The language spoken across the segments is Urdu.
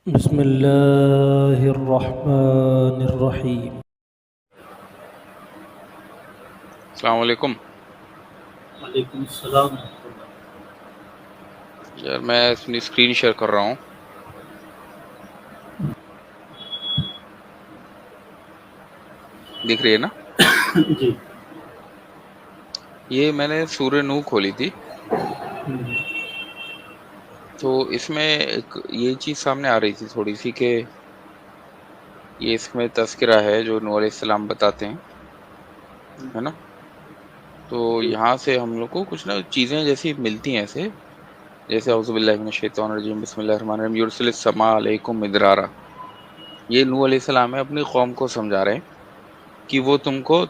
بسم الله الرحمن الرحيم. السلام علیکم. وعلیکم السلام ورحمۃ اللہ. یار میں اپنی اسکرین شیئر کر رہا ہوں. دکھ رہی ہے نا؟ جی. یہ میں نے سورہ نوح کھولی تھی تو اس میں ایک یہ چیز سامنے آ رہی تھی تھوڑی سی کہ یہ اس میں تذکرہ ہے جو نوح علیہ السلام بتاتے ہیں، ہے نا؟ تو یہاں سے ہم لوگ کو کچھ نا چیزیں جیسی ملتی ہیں، ایسے جیسے اعوذ باللہ من الشیطان الرجیم بسم اللہ الرحمن الرحیم یرسل السماء علیکم مدرارا. یہ نوح علیہ السلام ہے اپنی قوم کو سمجھا رہے ہیں کہ وہ تم کو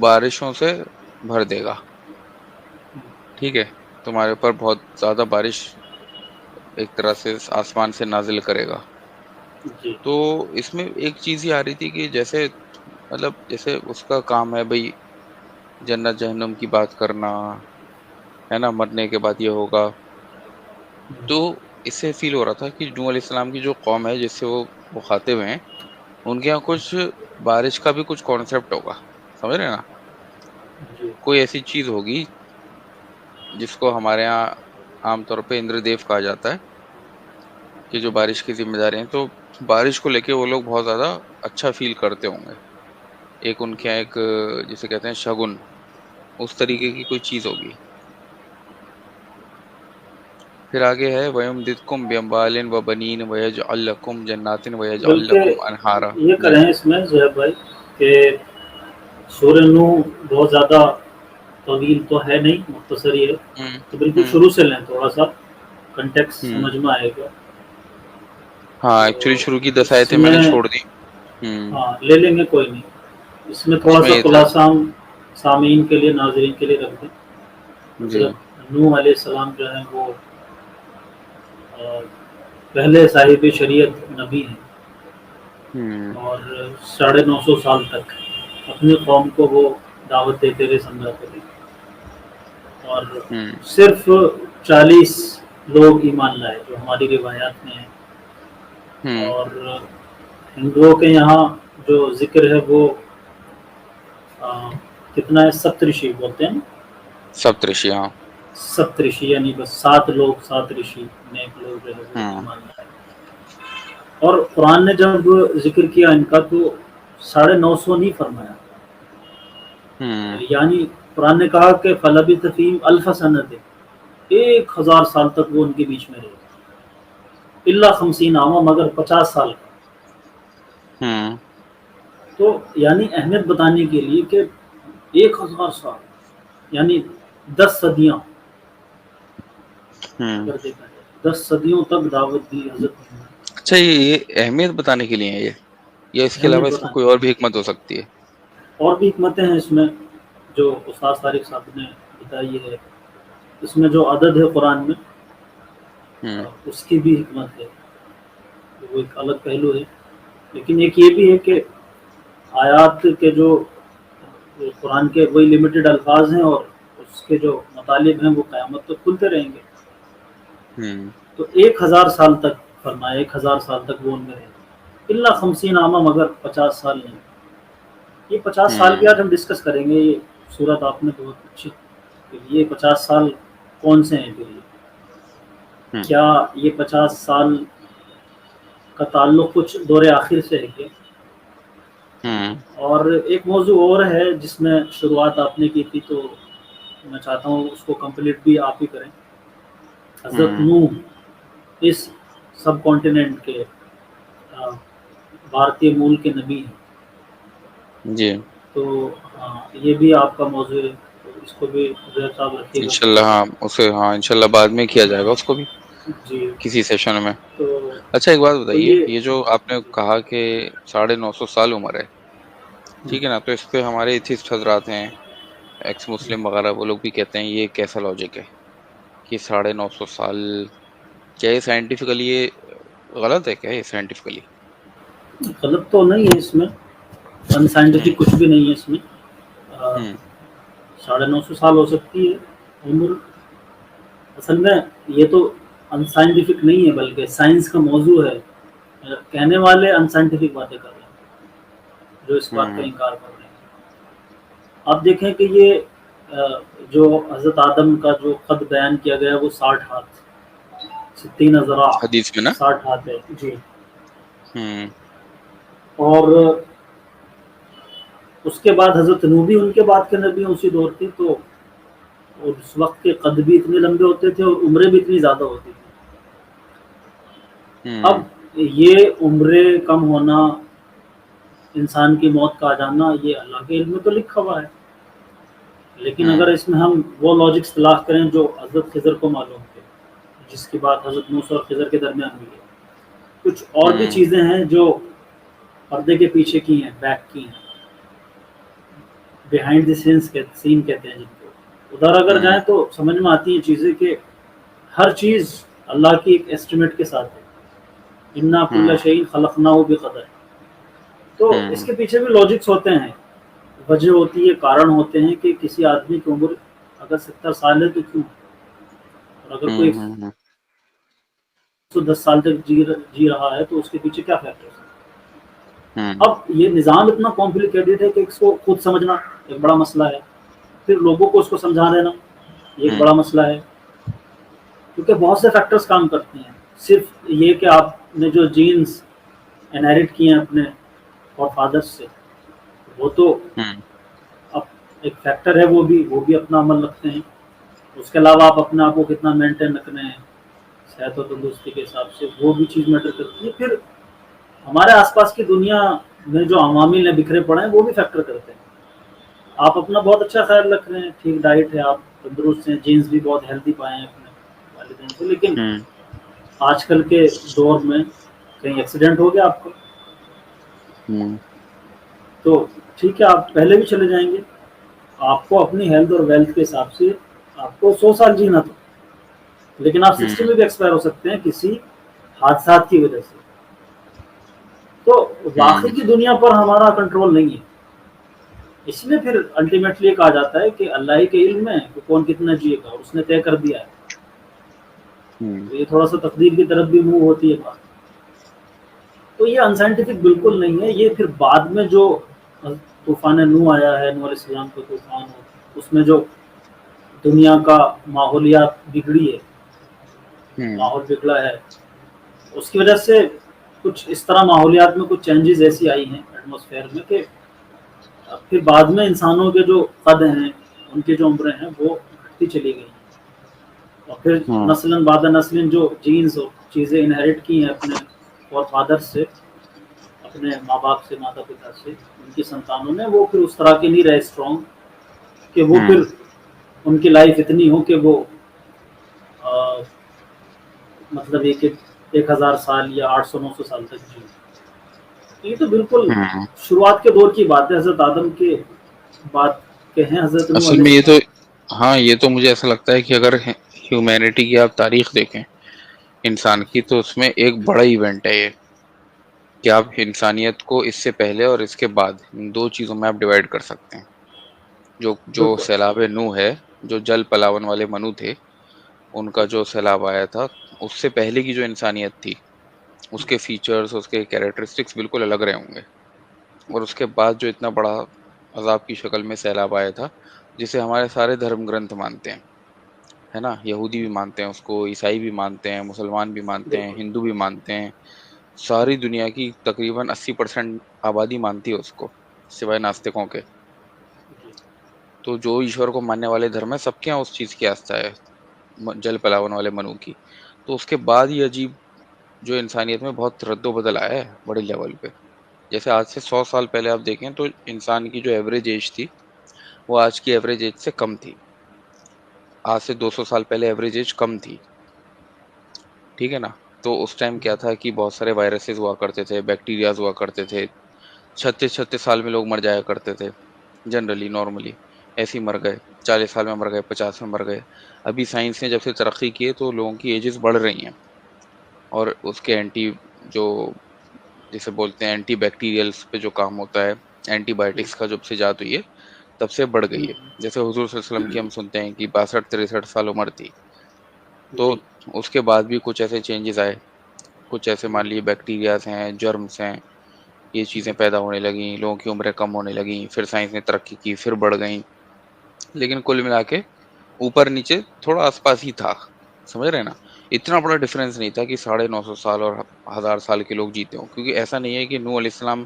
بارشوں سے بھر دے گا. ٹھیک ہے، تمہارے اوپر بہت زیادہ بارش ایک طرح سے آسمان سے نازل کرے گا. جی. تو اس میں ایک چیز ہی آ رہی تھی کہ جیسے مطلب جیسے اس کا کام ہے بھئی جنت جہنم کی بات کرنا، ہے نا، مرنے کے بعد یہ ہوگا. تو اس سے فیل ہو رہا تھا کہ نوح علیہ السلام کی جو قوم ہے جس سے وہ مخاطب ہیں، ان کے یہاں کچھ بارش کا بھی کچھ کانسیپٹ ہوگا، سمجھ رہے ہیں نا؟ جی. کوئی ایسی چیز ہوگی جس کو ہمارے ہاں عام طور پہ اندر دیو کہا جاتا ہے کہ جو بارش کی ذمہ داری ہیں. تو بارش کو لے کے وہ لوگ بہت زیادہ اچھا فیل کرتے ہوں گے. ایک ان کے یہاں ایک جسے کہتے ہیں شگن، اس طریقے کی کوئی چیز ہوگی. پھر آگے ہے وَيُمْدِدْكُمْ بِأَمْوَالٍ وَبَنِينَ وَيَجْعَلْ لَكُمْ جَنَّاتٍ وَيَجْعَلْ بلکہ لَكُمْ أَنْهَارًا. یہ جی. کریں اس میں زہر بھائی کہ سورہ نوح بہت زیادہ طویل تو ہے نہیں، مختصر ہی ہے، ہوں تو بالکل ہوں شروع سے لیں، تھوڑا سا کنٹیکس ہوں سمجھ میں آئے گا. ہاں ایکچولی تو شروع کی 10 اس آیتیں میں میں نے چھوڑ دی. ہوں ہاں لے لیں گے، کوئی نہیں. اس میں اس تھوڑا میں سا یہ تھا. خلاصہ ہم سامعین کے لیے، ناظرین کے لیے رکھ دیں. جی. حضرت نوح علیہ السلام جو ہیں وہ پہلے صاحب شریعت نبی ہیں، ہوں اور 950 سال تک اپنی قوم کو وہ دعوت دیتے رہے، سمجھاتے رہے، اور ہوں صرف 40 لوگ ایمان لائے جو ہماری روایات میں ہیں. ہوں اور ہندوؤں کے یہاں جو ذکر ہے وہ کتنا ہے، سپترشی بولتے ہیں. سپترشی. ہاں. سپترشی یعنی بس 7 لوگ، 7 رشی نیک لوگ جو ہے وہ ہوں ایمان لائے. اور قرآن نے جب ذکر کیا ان کا تو 950 نہیں فرمایا، ہوں یعنی قرآن نے کہا کہ فلبث فیہم الف سنۃ، 1000 سال تک وہ ان کے بیچ میں رہے، الا 50 عاما، مگر 50 سال کا. ہوں تو یعنی اہمیت بتانے کے لیے کہ 1000 سال یعنی 10 صدیاں، ہوں اگر دیکھا جائے 10 صدیوں تک دعوت دی حضرت نے. اچھا، یہ اہمیت بتانے کے لیے ہے یہ، یا اس کے علاوہ اہمیت اس میں بتانے کوئی اور بھی حکمت ہو سکتی ہے؟ اور بھی حکمتیں ہیں اس میں جو استاد طارق صاحب نے بتائی ہے. اس میں جو عدد ہے قرآن میں ہوں اس کی بھی حکمت ہے، وہ ایک الگ پہلو ہے. لیکن ایک یہ بھی ہے کہ آیات کے جو قرآن کے وہی لمیٹڈ الفاظ ہیں، اور اس کے جو مطالب ہیں وہ قیامت تک کھلتے رہیں گے. ہوں تو 1000 سال تک فرمایا، 1000 سال تک وہ ان میں رہے، الا 50 عاما، مگر 50 سال نہیں. یہ 50 سال ہوں بھی آج ہم ڈسکس کریں گے. یہ صورت آپ نے بہت اچھی کہ یہ 50 سال کون سے ہیں پھر؟ ہوں کیا یہ 50 سال کا تعلق کچھ دور آخر سے ہے کیا؟ ہوں اور ایک موضوع اور ہے جس میں شروعات آپ نے کی تھی، تو میں چاہتا ہوں اس کو کمپلیٹ بھی آپ ہی کریں. حضرت ہوں نوح اس سب کانٹیننٹ کے بھارتی مول کے نبی ہیں. جی. تو یہ بھی آپ کا موضوع ہے، تو اس کو بھی صاحب رکھیے گا. انشاءاللہ. ہاں اسے، ہاں انشاءاللہ بعد میں کیا جائے گا اس کو بھی جی. کسی سیشن میں. تو اچھا ایک بات بتائیے، یہ جو آپ نے کہا کہ 950 سال عمر ہے، ٹھیک ہے نا، تو اس پہ ہمارے ایتھسٹ حضرات ہیں، ایکس مسلم وغیرہ، وہ لوگ بھی کہتے ہیں یہ کیسا لاجک ہے کہ 950 سال؟ کیا یہ سائنٹیفکلی یہ غلط ہے؟ کیا یہ سائنٹیفکلی غلط تو نہیں ہے، اس میں ان ہوں سائنٹیفک کچھ بھی نہیں ہے اس میں. ہوں 950 سال ہو سکتی ہے عمر. اصل میں یہ تو ان سائنٹیفک نہیں ہے، بلکہ سائنس کا موضوع ہے. کہنے والے انسائنٹیفک باتیں کر رہے ہیں جو اس بات کا انکار کر رہے ہیں. آپ دیکھیں کہ یہ جو حضرت آدم کا جو قد بیان کیا گیا وہ 60 ہاتھ 60 ذراع حدیث میں نا. 60 ہاتھ ہے جی. ہوں اور اس کے بعد حضرت نوح بھی ان کے بعد کے نبی اسی دور تھی، تو اس وقت کے قد بھی اتنے لمبے ہوتے تھے اور عمریں بھی اتنی زیادہ ہوتی تھی. اب یہ عمریں کم ہونا، انسان کی موت کا آ جانا، یہ اللہ کے علم میں تو لکھا ہوا ہے. لیکن اگر اس میں ہم وہ لاجکس تلاش کریں جو حضرت خضر کو معلوم تھے، جس کی بات حضرت موسیٰ اور خضر کے درمیان ہوئی ہے، کچھ اور بھی چیزیں ہیں جو پردے کے پیچھے کی ہیں، بیک کی ہیں، بیہائنڈ دی سین کہتے ہیں جن کو. ادھر اگر جائیں تو سمجھ میں آتی ہیں چیزیں کہ ہر چیز اللہ کی ایک ایسٹیمیٹ کے ساتھ ہے. اِنَّا كُلَّ شَيْءٍ خَلَقْنَاهُ بِقَدَرٍ. تو اس کے پیچھے بھی لاجکس ہوتے ہیں، وجہ ہوتی ہے، کارن ہوتے ہیں کہ کسی آدمی کی عمر اگر 70 سال ہے تو کیوں، اور اگر کوئی 110 سال تک جی رہا ہے تو اس کے پیچھے کیا فیکٹرز ہیں. اب یہ نظام اتنا کمپلیکیٹڈ ہے کہ اس کو خود سمجھنا ایک بڑا مسئلہ ہے، پھر لوگوں کو اس کو سمجھا دینا یہ ایک بڑا مسئلہ ہے، کیونکہ بہت سے فیکٹرز کام کرتے ہیں. صرف یہ کہ آپ نے جو جینز انہیرٹ کیے ہیں اپنے اور فادرز سے، وہ تو اب ایک فیکٹر ہے، وہ بھی اپنا عمل رکھتے ہیں. اس کے علاوہ آپ اپنے آپ کو کتنا مینٹین رکھنے ہیں صحت و تندرستی کے حساب سے، وہ بھی چیز میٹر کرتی ہے. پھر ہمارے آس پاس کی دنیا میں جو عوامل ہیں بکھرے پڑے ہیں وہ بھی فیکٹر کرتے ہیں. آپ اپنا بہت اچھا خیال رکھ رہے ہیں، ٹھیک ڈائٹ ہے، آپ تندرست ہیں، جینز بھی بہت ہیلدی پائے ہیں اپنے والدین سے، لیکن آج کل کے دور میں کہیں ایکسیڈنٹ ہو گیا آپ کو تو ٹھیک ہے آپ پہلے بھی چلے جائیں گے. آپ کو اپنی ہیلتھ اور ویلتھ کے حساب سے آپ کو 100 سال جینا تھا، لیکن آپ 60 میں بھی ایکسپائر ہو سکتے ہیں کسی حادثات کی وجہ سے. تو واقعی کی دنیا پر ہمارا کنٹرول نہیں ہے. اس میں پھر الٹیمیٹلی یہ کہا جاتا ہے کہ اللہ ہی کے علم میں کہ کون کتنا جیے گا اور اس نے طے کر دیا ہے. تو یہ تھوڑا سا تقدیر کی طرف بھی موو ہوتی ہے بات. تو یہ انسائنٹیفک بالکل نہیں ہے. یہ پھر بعد میں جو طوفان نوح آیا ہے، نوح علیہ السلام کا طوفان ہو، اس میں جو دنیا کا ماحولیات بگڑی ہے، ماحول بگڑا ہے، اس کی وجہ سے کچھ اس طرح ماحولیات میں کچھ چینجز ایسی آئی ہیں ایٹماسفیئر میں کہ پھر بعد میں انسانوں کے جو قد ہیں، ان کی جو عمریں ہیں وہ گھٹتی چلی گئی. اور پھر نسلاً بعد نسلاً جو جینز اور چیزیں انہیرٹ کی ہیں اپنے اور فادر سے، اپنے ماں باپ سے، ماتا پتا سے، ان کی سنتانوں میں، وہ پھر اس طرح کے نہیں رہے اسٹرانگ کہ وہ پھر ان کی لائف اتنی ہو کہ وہ مطلب 1000 سال یا 800-900 سال تک جی. یہ تو بالکل شروعات کے دور کی بات ہے، حضرت آدم کے بعد کے ہیں حضرت نوح اصل علیہ میں یہ تو السلام. یہ تو مجھے ایسا لگتا ہے کہ اگر ہیومینٹی کی آپ تاریخ دیکھیں انسان کی، تو اس میں ایک بڑا ایونٹ ہے یہ کہ آپ انسانیت کو اس سے پہلے اور اس کے بعد ان دو چیزوں میں آپ ڈیوائڈ کر سکتے ہیں. جو بالکل سیلاب نوح ہے، جو جل پلاون والے منو تھے، ان کا جو سیلاب آیا تھا، اس سے پہلے کی جو انسانیت تھی، اس کے فیچرز، اس کے کیریکٹرسٹکس بالکل الگ رہے ہوں گے. اور اس کے بعد جو اتنا بڑا عذاب کی شکل میں سیلاب آیا تھا، جسے ہمارے سارے دھرم گرنتھ مانتے ہیں، ہے نا، یہودی بھی مانتے ہیں اس کو، عیسائی بھی مانتے ہیں، مسلمان بھی مانتے ہیں، بالکل ہندو بھی مانتے ہیں. ساری دنیا کی تقریباً 80% آبادی مانتی ہے اس کو، سوائے ناستکوں کے. تو جو ایشور کو ماننے والے دھرم ہے، سب کے یہاں اس چیز کی آستھا ہے، جل پلاون والے منو کی. تو اس کے بعد یہ عجیب جو انسانیت میں بہت رد و بدل آیا ہے بڑے لیول پہ. جیسے آج سے 100 سال پہلے آپ دیکھیں تو انسان کی جو ایوریج ایج تھی وہ آج کی ایوریج ایج سے کم تھی. آج سے 200 سال پہلے ایوریج ایج کم تھی، ٹھیک ہے نا. تو اس ٹائم کیا تھا کہ بہت سارے وائرسز ہوا کرتے تھے، بیکٹیریاز ہوا کرتے تھے. 36 سال میں لوگ مر جایا کرتے تھے جنرلی، نارملی ایسے ہی مر گئے. 40 سال میں مر گئے، 50 میں مر گئے. ابھی سائنس نے جب سے ترقی کی ہے تو لوگوں کی ایجز بڑھ رہی ہیں، اور اس کے اینٹی جو جسے بولتے ہیں اینٹی بیکٹیریلز پہ جو کام ہوتا ہے، اینٹی بایوٹکس کا جب سے ایجاد ہوئی ہے تب سے بڑھ گئی ہے. جیسے حضور صلی اللہ علیہ وسلم کی ہم سنتے ہیں کہ 62-63 سال عمر تھی، تو جی اس کے بعد بھی کچھ ایسے چینجز آئے کچھ ایسے مان لیے بیکٹیریاز ہیں، جرمس ہیں، یہ چیزیں پیدا ہونے لگیں، لوگوں کی عمریں کم ہونے لگیں، پھر سائنس نے ترقی کی، پھر بڑھ گئیں، لیکن کل ملا کے اوپر نیچے تھوڑا آس پاس ہی تھا، سمجھ رہے ہیں نا؟ اتنا بڑا ڈفرینس نہیں تھا کہ 950 سال اور 1000 سال کے لوگ جیتے ہوں، کیونکہ ایسا نہیں ہے کہ نوح علیہ السلام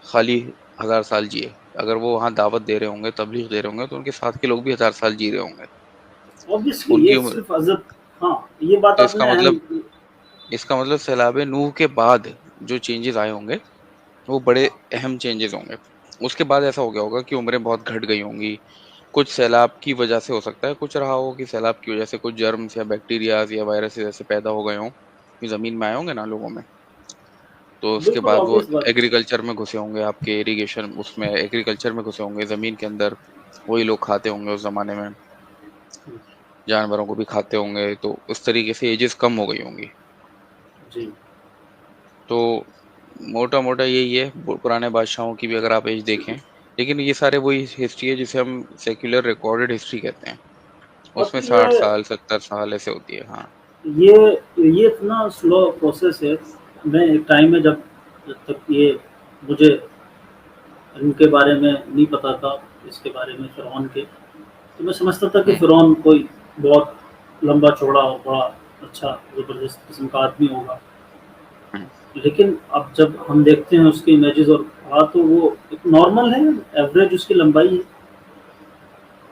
خالی 1000 سال جیے، اگر وہ وہاں دعوت دے رہے ہوں گے، تبلیغ دے رہے ہوں گے، تو ان کے ساتھ کے لوگ بھی 1000 سال جی رہے ہوں گے، obviously ان کی یہ عمر. صرف حضرت، ہاں یہ بات تو آپ نے اہم. اس کا مطلب سیلاب نوح کے بعد جو چینجز آئے ہوں گے وہ بڑے اہم چینجز ہوں گے. اس کے بعد ایسا ہو گیا ہوگا کہ عمریں بہت گھٹ گئی ہوں گی، کچھ سیلاب کی وجہ سے ہو سکتا ہے، کچھ رہا ہو کہ سیلاب کی وجہ سے کچھ جرمز یا بیکٹیریاز یا وائرس ایسے پیدا ہو گئے ہوں کہ زمین میں آئے ہوں گے نا لوگوں میں، تو اس کے بالکل بعد وہ obvious بات ہے. ایگریکلچر میں گھسے ہوں گے، آپ کے اریگیشن اس میں ایگریکلچر میں گھسے ہوں گے، زمین کے اندر وہی لوگ کھاتے ہوں گے اس زمانے میں، جانوروں کو بھی کھاتے ہوں گے، تو اس طریقے سے ایجز کم ہو گئی ہوں گی. جی تو موٹا موٹا یہی ہے پرانے بادشاہوں کی بھی اگر آپ ایج دیکھیں، لیکن یہ سارے وہی ہسٹری ہے جسے ہم سیکولر ریکارڈڈ ہسٹری کہتے ہیں، اور اس میں پھر 60 سال 70 سال ایسے ہوتی ہے. ہاں یہ اتنا سلو پروسیس ہے. میں ایک ٹائم میں جب تک یہ مجھے ان کے بارے میں نہیں پتا تھا، اس کے بارے میں فرعون کے، تو میں سمجھتا تھا کہ ہوں فرعون کوئی بہت لمبا چوڑا اور بڑا اچھا زبردست قسم کا آدمی ہوگا. ہوں لیکن اب جب ہم دیکھتے ہیں اس کی امیجز اور تو وہ ایک نارمل ہے، ایوریج اس کی لمبائی ہے.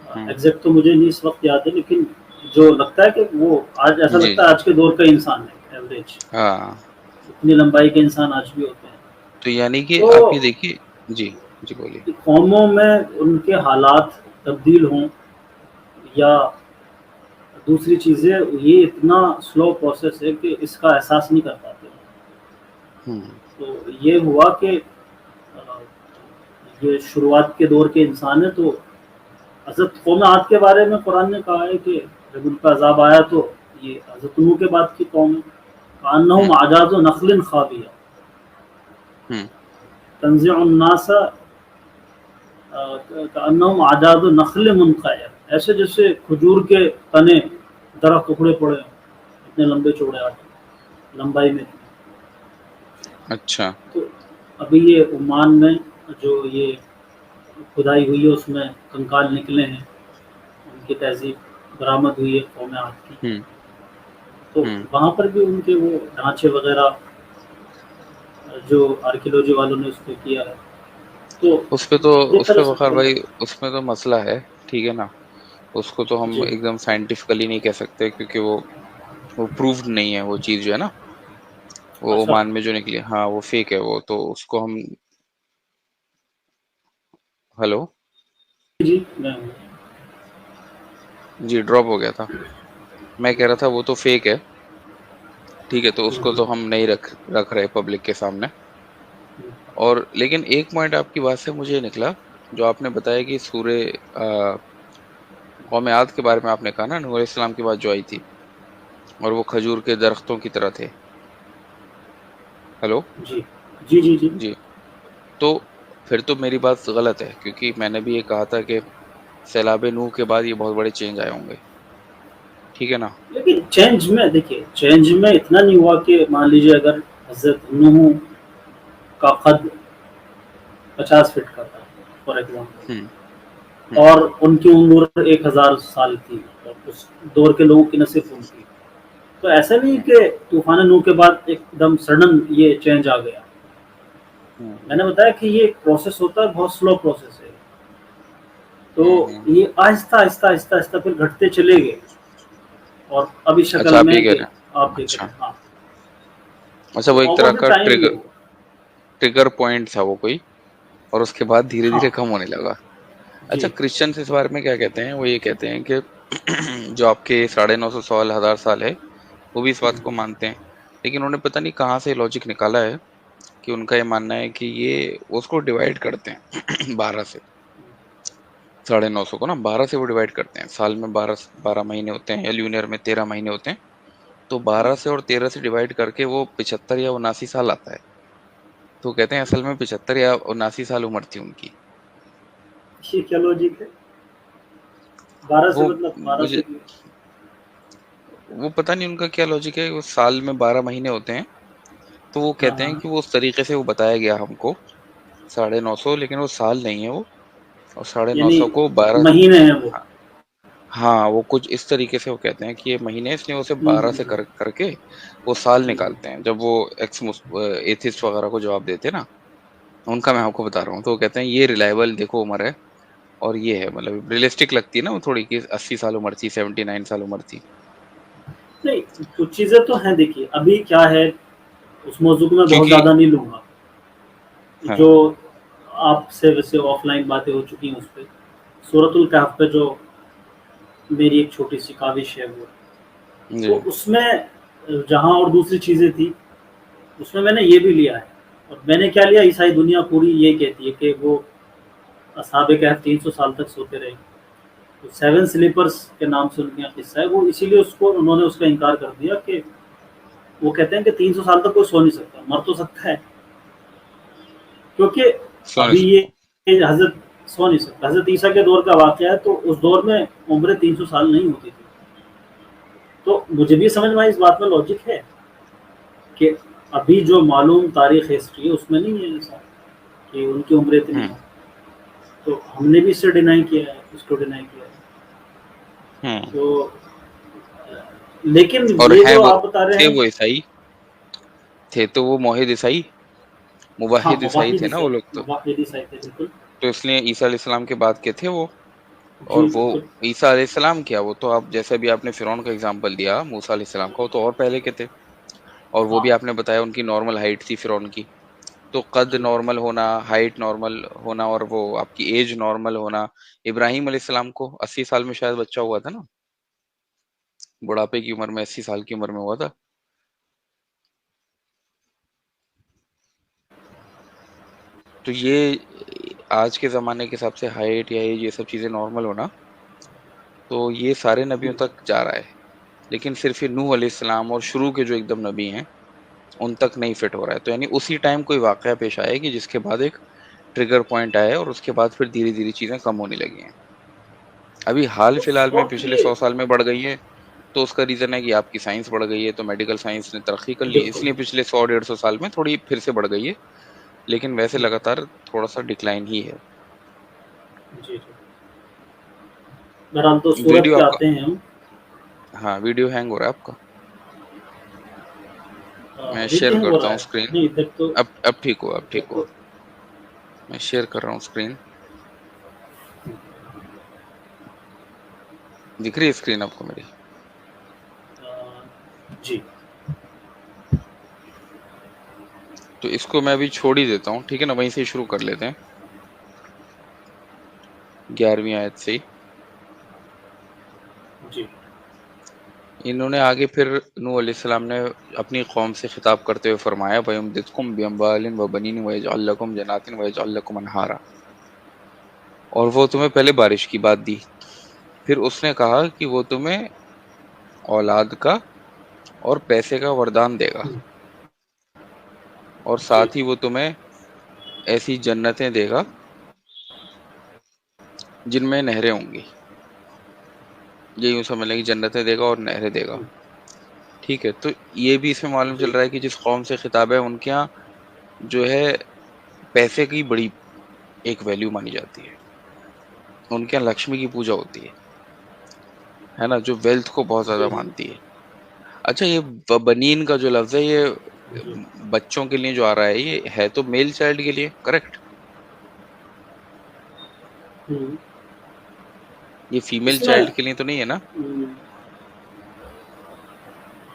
ہوں ایگزیکٹ تو مجھے نہیں اس وقت یاد ہے، لیکن جو لگتا ہے کہ وہ آج ایسا جی لگتا جی ہے آج کے دور کا انسان ہے ایوریج، ہاں. اتنی لمبائی کے انسان آج بھی ہوتے ہیں. تو یعنی کہ آپ تو یہ دیکھیے. جی جی بولیے. قوموں میں ان کے حالات تبدیل ہوں یا دوسری چیزیں، یہ اتنا سلو پروسیس ہے کہ اس کا احساس نہیں کر پاتے. ہوں تو یہ ہوا کہ یہ شروعات کے دور کے انسان ہے. تو حضرت قوم عاد کے بارے میں قرآن نے کہا ہے کہ جب ان کا عذاب آیا تو یہ حضرت نوح کے بعد کی قوم ہے. ہوں کأنہم اعجاز نخل خاویہ ہوں تنزع الناس کأنہم اعجاز نخل منقعر، ایسے جیسے کھجور کے تنے درخت ٹکڑے پڑے ہوں، اتنے لمبے چوڑے آتے لمبائی میں. اچھا. تو ابھی یہ عمان میں جو یہ کھدائی ہوئی ہے اس میں کنکال نکلے ہیں، ان کی تہذیب برآمد ہوئی ہے قوم عاد کی. ہوں تو ہوں وہاں پر بھی ان کے وہ ڈھانچے وغیرہ جو آرکیولوجی والوں نے اس پہ کیا ہے. تو اس پہ تو یہ اس طرح پہ سے بخار چل بھائی رہا اس میں تو مسئلہ ہے، ٹھیک ہے نا، اس کو تو ہے. ہم جی ایک دم سائنٹیفکلی نہیں کہہ سکتے، کیونکہ وہ پروفڈ نہیں ہے، وہ چیز جو ہے نا وہ اچھا عمان میں جو نکلی، ہاں وہ فیک ہے، وہ تو اس کو ہم. ہلو. جی میں جی ڈراپ ہو گیا تھا. میں کہہ رہا تھا وہ تو فیک ہے، ٹھیک ہے، تو اس کو تو ہم نہیں رکھ رہے پبلک کے سامنے. اور لیکن ایک پوائنٹ آپ کی بات سے مجھے نکلا، جو آپ نے بتایا کہ سورہ قوم عاد کے بارے میں آپ نے کہا نا، نوح علیہ السلام کی بات جو آئی تھی اور وہ کھجور کے درختوں کی طرح تھے. ہلو. جی جی جی جی جی تو پھر تو میری بات غلط ہے، کیونکہ میں نے بھی یہ کہا تھا کہ سیلاب نوح کے بعد یہ بہت بڑے چینج آئے ہوں گے، ٹھیک ہے نا. لیکن چینج میں دیکھیے، چینج میں اتنا نہیں ہوا کہ مان لیجیے اگر حضرت نوح کا قد 50 فٹ کا تھا فار ایگزامپل، ہوں ہوں اور ان کی عمر 1000 سال تھی، اور اس دور کے لوگوں کی نصف ان کی، تو ایسا نہیں ہوں کہ طوفان نوح کے بعد ایک دم سڈن یہ چینج آ گیا. ہوں میں نے بتایا کہ یہ ایک پروسیس ہوتا ہے، بہت سلو پروسیس ہے. تو ہوں. یہ آہستہ آہستہ آہستہ آہستہ پھر گھٹتے چلے گئے، اور ابھی اچھا شکل آپ میں یہ کہہ کہ رہے ہیں. آپ دیکھ اچھا رہے ہیں. ہاں اچھا، تو وہ ایک اوور طرح دا کا ٹائم یہ ہوا. ٹریگر پوائنٹ تھا وہ کوئی، اور اس کے بعد دھیرے ہاں دھیرے کم ہونے لگا. اچھا، جی کرسچنس اس بارے میں کیا کہتے ہیں؟ وہ یہ کہتے ہیں کہ جو آپ کے 950 سال 1000 سال ہے، وہ بھی اس بات کو مانتے ہیں، لیکن انہوں نے پتہ نہیں کہاں سے لاجک نکالا ہے کہ ان کا یہ ماننا ہے کہ یہ اس کو ڈیوائڈ کرتے ہیں 12 سے. 950 کو نا 12 سے وہ ڈیوائڈ کرتے ہیں، سال میں 12 مہینے ہوتے ہیں، یا لیونر میں 13 مہینے ہوتے ہیں، تو 12 سے اور 13 سے ڈیوائڈ کر کے وہ 75 یا 79 سال آتا ہے. تو کہتے ہیں اصل میں 75 یا 79 سال عمر تھی ان کی. یہ کیا لوجک ہے؟ 12 سے وہ مطلب 12 مجھے سے وہ پتہ نہیں ان کا کیا لاجک ہے. وہ سال میں 12 مہینے ہوتے ہیں، تو وہ ہاں کہتے ہیں ہاں کہ وہ اس طریقے سے وہ بتایا گیا ہم کو 950، لیکن وہ سال نہیں ہے وہ، اور 950 یعنی کو 12، مہینے ہیں وہ. ہاں وہ کچھ اس طریقے سے وہ کہتے ہیں کہ یہ مہینے، اس لیے اسے ہوں 12 ہوں سے ہوں. کر کے وہ سال جی جی نکالتے ہیں. جب وہ ایکس ایتھسٹ وغیرہ کو جواب دیتے نا، ان کا میں آپ کو بتا رہا ہوں، تو وہ کہتے ہیں یہ ریلائبل دیکھو عمر ہے، اور یہ ہے مطلب ریئلسٹک لگتی ہے نا وہ تھوڑی، کہ 80 سال عمر تھی، 79 سال عمر تھی. نہیں کچھ چیزیں تو ہیں. دیکھیے ابھی کیا ہے، اس موضوع کو میں بہت کیونکہ زیادہ نہیں لوں گا. ہاں جو آپ سے ویسے آف لائن باتیں ہو چکی ہیں اس پہ، سورۃ الکہف پہ جو میری ایک چھوٹی سی کاوش ہے وہ، جی تو اس میں جہاں اور دوسری چیزیں تھی، اس میں نے یہ بھی لیا ہے. اور میں نے کیا لیا، عیسائی دنیا پوری یہ کہتی ہے کہ وہ اصحاب کہف 300 سال تک سوتے رہے. تو 7 سلیپرز کے نام سے ان کے یہاں قصہ ہے وہ، اسی لیے اس کو انہوں نے اس کا انکار کر دیا کہ وہ کہتے ہیں کہ 300 سال تک کوئی سو نہیں سکتا، مر تو سکتا ہے. کیونکہ سو نہیں ابھی سکتا. یہ حضرت سو نہیں سکتا. حضرت عیسیٰ کے دور کا واقعہ ہے، تو اس دور میں عمریں 300 سال نہیں ہوتی تھی. تو مجھے بھی سمجھ میں آئی، اس بات میں لاجک ہے کہ ابھی جو معلوم تاریخ ہسٹری ہے اس میں نہیں ہے ایسا کہ ان کی عمریں اتنی ہوں ہیں. تو ہم نے بھی اسے ڈینائی کیا ہے، اس کو ڈینائی کیا ہے. ہوں. تو لیکن اور یہ ہیں جو وہ، آپ بتا رہے تھے ہیں، وہ عیسائی، تھے تو وہ موحد عیسائی، ہاں موحد عیسائی مواحد تھے نا وہ عیسائی، لوگ تو. مواحد عیسائی تھے بالکل. تو اس لیے عیسیٰ علیہ السلام کے بعد کے تھے وہ. اور جی وہ بالکل. عیسیٰ علیہ السلام کیا، وہ تو آپ جیسے بھی آپ نے فرعون کا اگزامپل دیا، موسیٰ علیہ السلام کا، وہ تو اور پہلے کے تھے. اور وہ ہاں بھی آپ نے بتایا ان کی نارمل ہائٹ تھی فرعون کی. تو قد جی نارمل ہونا، ہائٹ نارمل ہونا، اور وہ آپ کی ایج نارمل ہونا. ابراہیم علیہ السلام کو 80 سال میں شاید بچہ ہوا تھا نا، بڑھاپے کی عمر میں، 80 سال کی عمر میں ہوا تھا. تو یہ آج کے زمانے کے حساب سے ہائٹ یا ایج، یہ سب چیزیں نارمل ہونا، تو یہ سارے نبیوں تک جا رہا ہے. لیکن صرف یہ نوح علیہ السلام اور شروع کے جو ایک دم نبی ہیں ان تک نہیں فٹ ہو رہا ہے. تو یعنی اسی ٹائم کوئی واقعہ پیش آئے گی جس کے بعد ایک ٹریگر پوائنٹ آئے، اور اس کے بعد پھر دھیرے دھیرے چیزیں کم ہونے لگی ہیں. ابھی حال فی الحال اس میں وقت پچھلے یہ 100 سال میں بڑھ گئی ہے. تو اس کا ریزن ہے کہ آپ کی سائنس بڑھ گئی ہے، تو میڈیکل سائنس نے ترقی کر لی، اس بالکل. لیے پچھلے 100 150 سال میں تھوڑی پھر سے بڑھ گئی ہے. لیکن ویسے لگاتار تھوڑا سا ڈکلائن ہی ہے. جی جی. بہرحال تو سورت ویڈیو پہ آپ کا، آتے ہیں ہم. ہاں ویڈیو ہینگ ہو رہا ہے آپ کا. میں ابھی بھی شیئر ہینگ ہو کرتا رہا ہوں ہے؟ اسکرین. نہیں ادھر تو. اب ٹھیک ہوا، اب ادھر ٹھیک ہوا. تو میں شیئر کر رہا ہوں اسکرین. دکھ رہی ہے اسکرین آپ کو میری؟ جی تو اس کو میں ابھی چھوڑ ہی دیتا ہوں، ٹھیک ہے نا، وہیں سے ہی شروع کر لیتے ہیں 11ویں آیت سے ہی. جی انہوں نے آگے پھر نوح علیہ السلام نے اپنی قوم سے خطاب کرتے ہوئے فرمایا وَيُمْدِدْكُمْ بِأَمْوَالٍ وَبَنِينَ وَيَجْعَلْ لَكُمْ جَنَّاتٍ وَيَجْعَلْ لَكُمْ أَنْهَارًا. اور وہ تمہیں پہلے بارش کی بات دی، پھر اس نے کہا کہ وہ تمہیں اولاد کا اور پیسے کا وردان دے گا، اور جی ساتھ ہی وہ تمہیں ایسی جنتیں دے گا جن میں نہریں ہوں گی. یہ یوں سمجھ لیں کہ جنتیں دے گا اور نہریں دے گا. ٹھیک ہے، تو یہ بھی اس میں معلوم چل جی رہا ہے کہ جس قوم سے خطاب ہے ان کے یہاں جو ہے پیسے کی بڑی ایک ویلیو مانی جاتی ہے. ان کے یہاں لکشمی کی پوجا ہوتی ہے نا، جو ویلتھ کو بہت زیادہ جی مانتی ہے. اچھا یہ بنین کا جو لفظ ہے، یہ جی. بچوں کے لیے جو آ رہا ہے، یہ ہے تو میل چائلڈ کے لیے کریکٹ؟ یہ فیمیل اس میں چائلڈ کے لیے تو نہیں ہے نا؟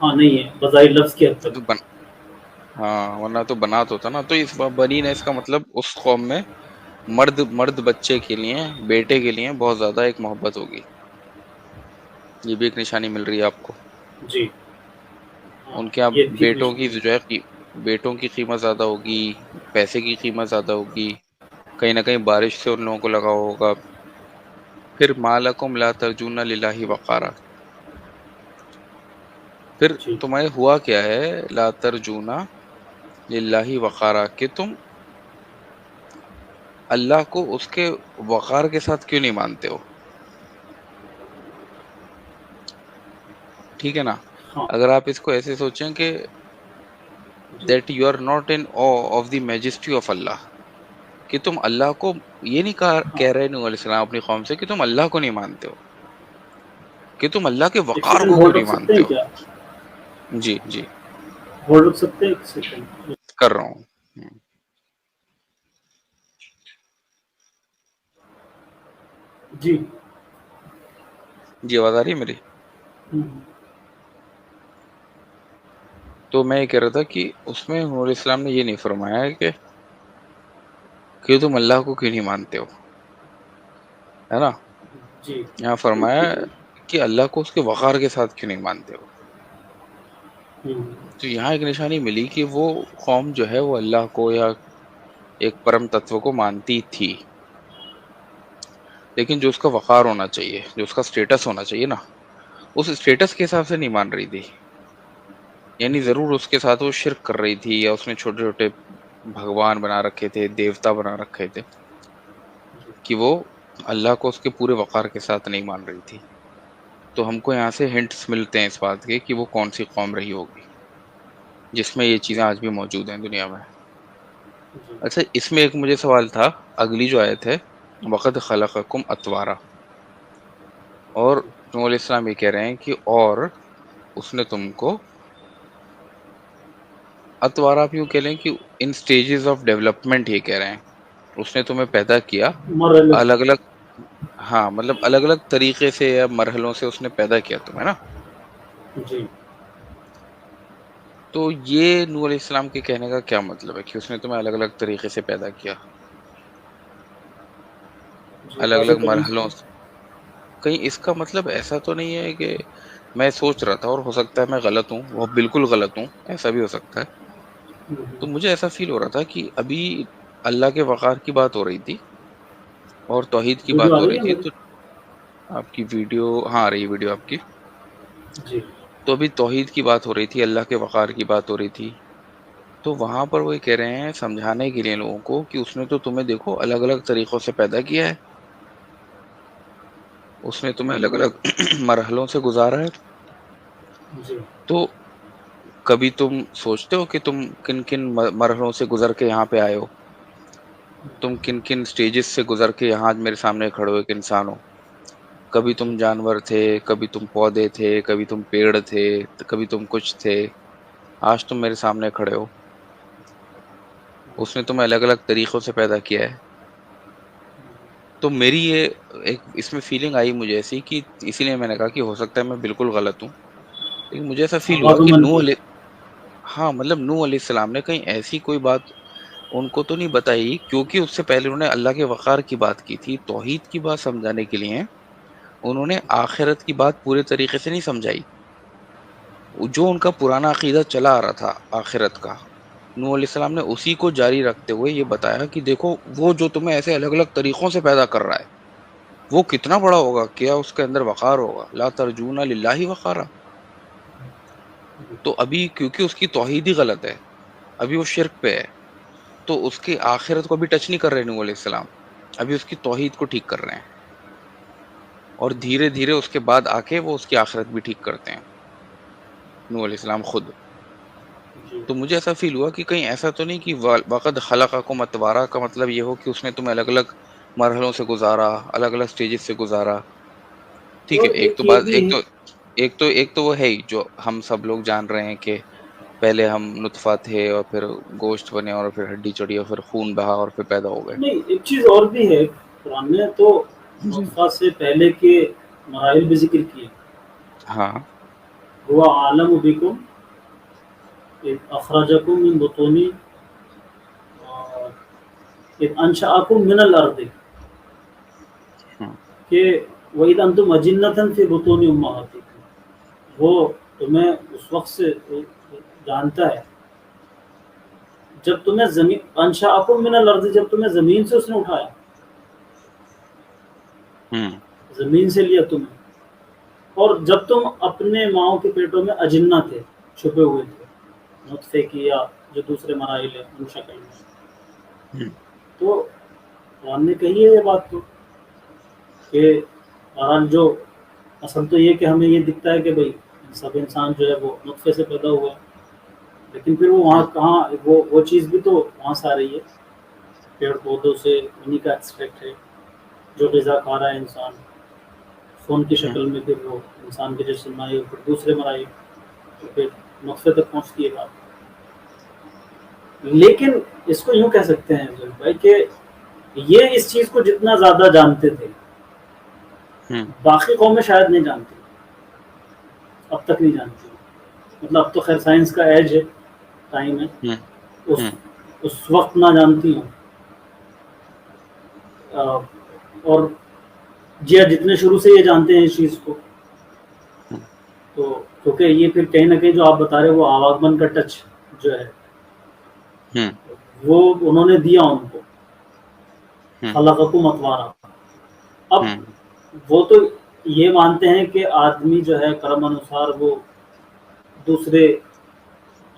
ہاں نہیں ہے بظاہر لفظ کے حد تک. تو ہاں ورنہ تو بنا تو تھا نا. تو اس بنین ہے، اس کا مطلب اس قوم میں مرد بچے کے لیے، بیٹے کے لیے بہت زیادہ ایک محبت ہوگی. یہ بھی ایک نشانی مل رہی ہے آپ کو. جی ہاں ان کے یہاں یہ ٹھیک بیٹوں نشانی کی جو ہے بیٹوں کی قیمت زیادہ ہوگی، پیسے کی قیمت زیادہ ہوگی، کہیں نہ کہیں بارش سے ان لوگوں کو لگا ہوگا. پھر مالکم لا ترجون للہ وقارا، پھر جی تمہیں ہوا کیا ہے لا ترجونا للہ وقارا، کہ تم اللہ کو اس کے وقار کے ساتھ کیوں نہیں مانتے ہو؟ ٹھیک ہے نا. ہاں اگر آپ اس کو ایسے سوچیں کہ that you are not in awe of the majesty of Allah. کہ تم اللہ کو یہ نہیں کہہ رہے نوح علیہ السلام اپنی قوم سے کہ تم اللہ کو نہیں مانتے ہو، کہ تم اللہ کے ایک وقار سیکنڈ کو کیوں ہولڈ نہیں رکھ سکتے مانتے ہیں ہو. کیا؟ جی جی ہولڈ رکھ سکتے ہیں ایک سیکنڈ. کر رہا ہوں. جی جی آواز آ رہی ہے میری؟ تو میں یہ کہہ رہا تھا کہ اس میں نوح علیہ السلام نے یہ نہیں فرمایا کہ تم اللہ کو کیوں نہیں مانتے ہو، ہے نا. جی یہاں فرمایا کہ اللہ کو اس کے وقار کے ساتھ کیوں نہیں مانتے ہو. تو یہاں ایک نشانی ملی کہ وہ قوم جو ہے وہ اللہ کو یا ایک پرم تتو کو مانتی تھی، لیکن جو اس کا وقار ہونا چاہیے، جو اس کا سٹیٹس ہونا چاہیے نا، اس سٹیٹس کے حساب سے نہیں مان رہی تھی. یعنی ضرور اس کے ساتھ وہ شرک کر رہی تھی، یا اس نے چھوٹے چھوٹے بھگوان بنا رکھے تھے، دیوتا بنا رکھے تھے، کہ وہ اللہ کو اس کے پورے وقار کے ساتھ نہیں مان رہی تھی. تو ہم کو یہاں سے ہنٹس ملتے ہیں اس بات کے کہ وہ کون سی قوم رہی ہوگی جس میں یہ چیزیں آج بھی موجود ہیں دنیا میں. اچھا، اس میں ایک مجھے سوال تھا، اگلی جو آیت ہے وَقَدْ خَلَقَكُمْ أَطْوَارًا، اور نوح علیہ السلام یہ کہہ رہے ہیں کہ اور اس نے تم کو اتوارا، آپ یوں کہہ لیں کہ ان سٹیجز آف ڈیولپمنٹ یہ کہہ رہے ہیں، اس نے تمہیں پیدا کیا الگ الگ، ہاں مطلب الگ الگ طریقے سے یا مرحلوں سے اس نے پیدا کیا تمہیں نا. جی تو یہ نوح علیہ السلام کے کہنے کا کیا مطلب ہے کہ اس نے تمہیں الگ الگ طریقے سے پیدا کیا، الگ الگ مرحلوں سے؟ کہیں اس کا مطلب ایسا تو نہیں ہے کہ میں سوچ رہا تھا، اور ہو سکتا ہے میں غلط ہوں، وہ بالکل غلط ہوں، ایسا بھی ہو سکتا ہے. تو مجھے ایسا فیل ہو رہا تھا کہ ابھی اللہ کے وقار کی بات ہو رہی تھی اور توحید کی بات ہو رہی تھی. تو آپ کی ویڈیو، ہاں آ رہی ہے ویڈیو آپ کی. جی تو ابھی توحید کی بات ہو رہی تھی، اللہ کے وقار کی بات ہو رہی تھی. تو وہاں پر وہ یہ کہہ رہے ہیں سمجھانے کے لیے لوگوں کو کہ اس نے تو تمہیں دیکھو الگ الگ طریقوں سے پیدا کیا ہے، اس نے تمہیں الگ الگ مرحلوں سے گزارا ہے. جی تو کبھی تم سوچتے ہو کہ تم کن کن مرحلوں سے گزر کے یہاں پہ آئے ہو، تم کن کن سٹیجز سے گزر کے یہاں میرے سامنے کھڑے ہو ایک انسان ہو. کبھی تم جانور تھے، کبھی تم پودے تھے، کبھی تم پیڑ تھے، کبھی تم کچھ تھے، آج تم میرے سامنے کھڑے ہو. اس نے تمہیں الگ الگ طریقوں سے پیدا کیا ہے. تو میری یہ ایک اس میں فیلنگ آئی مجھے ایسی کہ اسی لیے میں نے کہا کہ ہو سکتا ہے میں بالکل غلط ہوں، لیکن مجھے ایسا فیل ہوا کہ ہاں مطلب نوح علیہ السلام نے کہیں ایسی کوئی بات ان کو تو نہیں بتائی، کیونکہ اس سے پہلے انہوں نے اللہ کے وقار کی بات کی تھی، توحید کی بات سمجھانے کے لیے انہوں نے آخرت کی بات پورے طریقے سے نہیں سمجھائی. جو ان کا پرانا عقیدہ چلا آ رہا تھا آخرت کا، نوح علیہ السلام نے اسی کو جاری رکھتے ہوئے یہ بتایا کہ دیکھو وہ جو تمہیں ایسے الگ الگ طریقوں سے پیدا کر رہا ہے وہ کتنا بڑا ہوگا، کیا اس کے اندر وقار ہوگا، لا ترجون للہ وقارا. تو ابھی کیونکہ اس کی توحید ہی غلط ہے، ابھی وہ شرک پہ ہے، تو اس کی آخرت کو بھی ٹچ نہیں کر رہے نوح علیہ السلام، ابھی اس کی توحید کو ٹھیک کر رہے ہیں، اور دھیرے دھیرے اس کے بعد آ کے وہ اس کی آخرت بھی ٹھیک کرتے ہیں نوح علیہ السلام خود. تو مجھے ایسا فیل ہوا کہ کہیں ایسا تو نہیں کہ وقد خلقکم اطوارا کا مطلب یہ ہو کہ اس نے تمہیں الگ الگ مرحلوں سے گزارا، الگ الگ سٹیجز سے گزارا. ٹھیک ہے، ایک تو بات، ایک تو وہ ہے ہی جو ہم سب لوگ جان رہے ہیں کہ پہلے ہم نطفہ تھے اور پھر گوشت بنے اور پھر ہڈی چڑھی اور پھر خون بہا اور پھر پیدا ہو گئے. نہیں، ایک چیز اور بھی ہے، قرآن نے تو نطفہ سے پہلے کے مراحل بھی ذکر کیے. ہاں هو عالم بكم اذ اخرجكم من بطون اذ انشأكم من الارض، کہ وَإِذْ أَنْتُمْ أَجِنَّةً فِي بُطُونِ أُمَّهَاتِكُمْ، وہ تمہیں اس وقت سے جانتا ہے جب تمہیں زمین انشأکم من الارض، جب تمہیں زمین سے اس نے اٹھایا، زمین سے لیا تمہیں، اور جب تم اپنے ماؤں کے پیٹوں میں اجنہ تھے، چھپے ہوئے تھے، نطفے کی یا جو دوسرے مراحل ہے ان شکل میں. تو قرآن نے کہی ہے یہ بات تو کہ جو اصل تو یہ کہ ہمیں یہ دکھتا ہے کہ بھئی سب انسان جو ہے وہ نطفے سے پیدا ہوا ہے، لیکن پھر وہ وہاں کہاں وہ چیز بھی تو وہاں سے آ رہی ہے، پیڑ پودوں سے، انہیں کا ایکسٹریکٹ ہے جو غذا کھا رہا ہے انسان، خون کی شکل میں پھر وہ انسان کے جسم میں آئی، پھر دوسرے میں آئی، تو پھر نطفے تک پہنچتی ہے بات۔ لیکن اس کو یوں کہہ سکتے ہیں افضل بھائی کہ یہ اس چیز کو جتنا زیادہ جانتے تھے باقی قومیں شاید نہیں جانتی، اب تک نہیں جانتی، مطلب اب تو خیر سائنس کا ایج ہے، ٹائم ہے، اس وقت نہ جانتی ہوں، اور جی جتنے شروع سے یہ جانتے ہیں اس چیز کو، تو کیونکہ یہ پھر کہیں نہ کہیں جو آپ بتا رہے وہ آواگمن کا ٹچ جو ہے وہ انہوں نے دیا ان کو، خلقکم اطوارا۔ اب وہ تو یہ مانتے ہیں کہ آدمی جو ہے کرم انوسار وہ دوسرے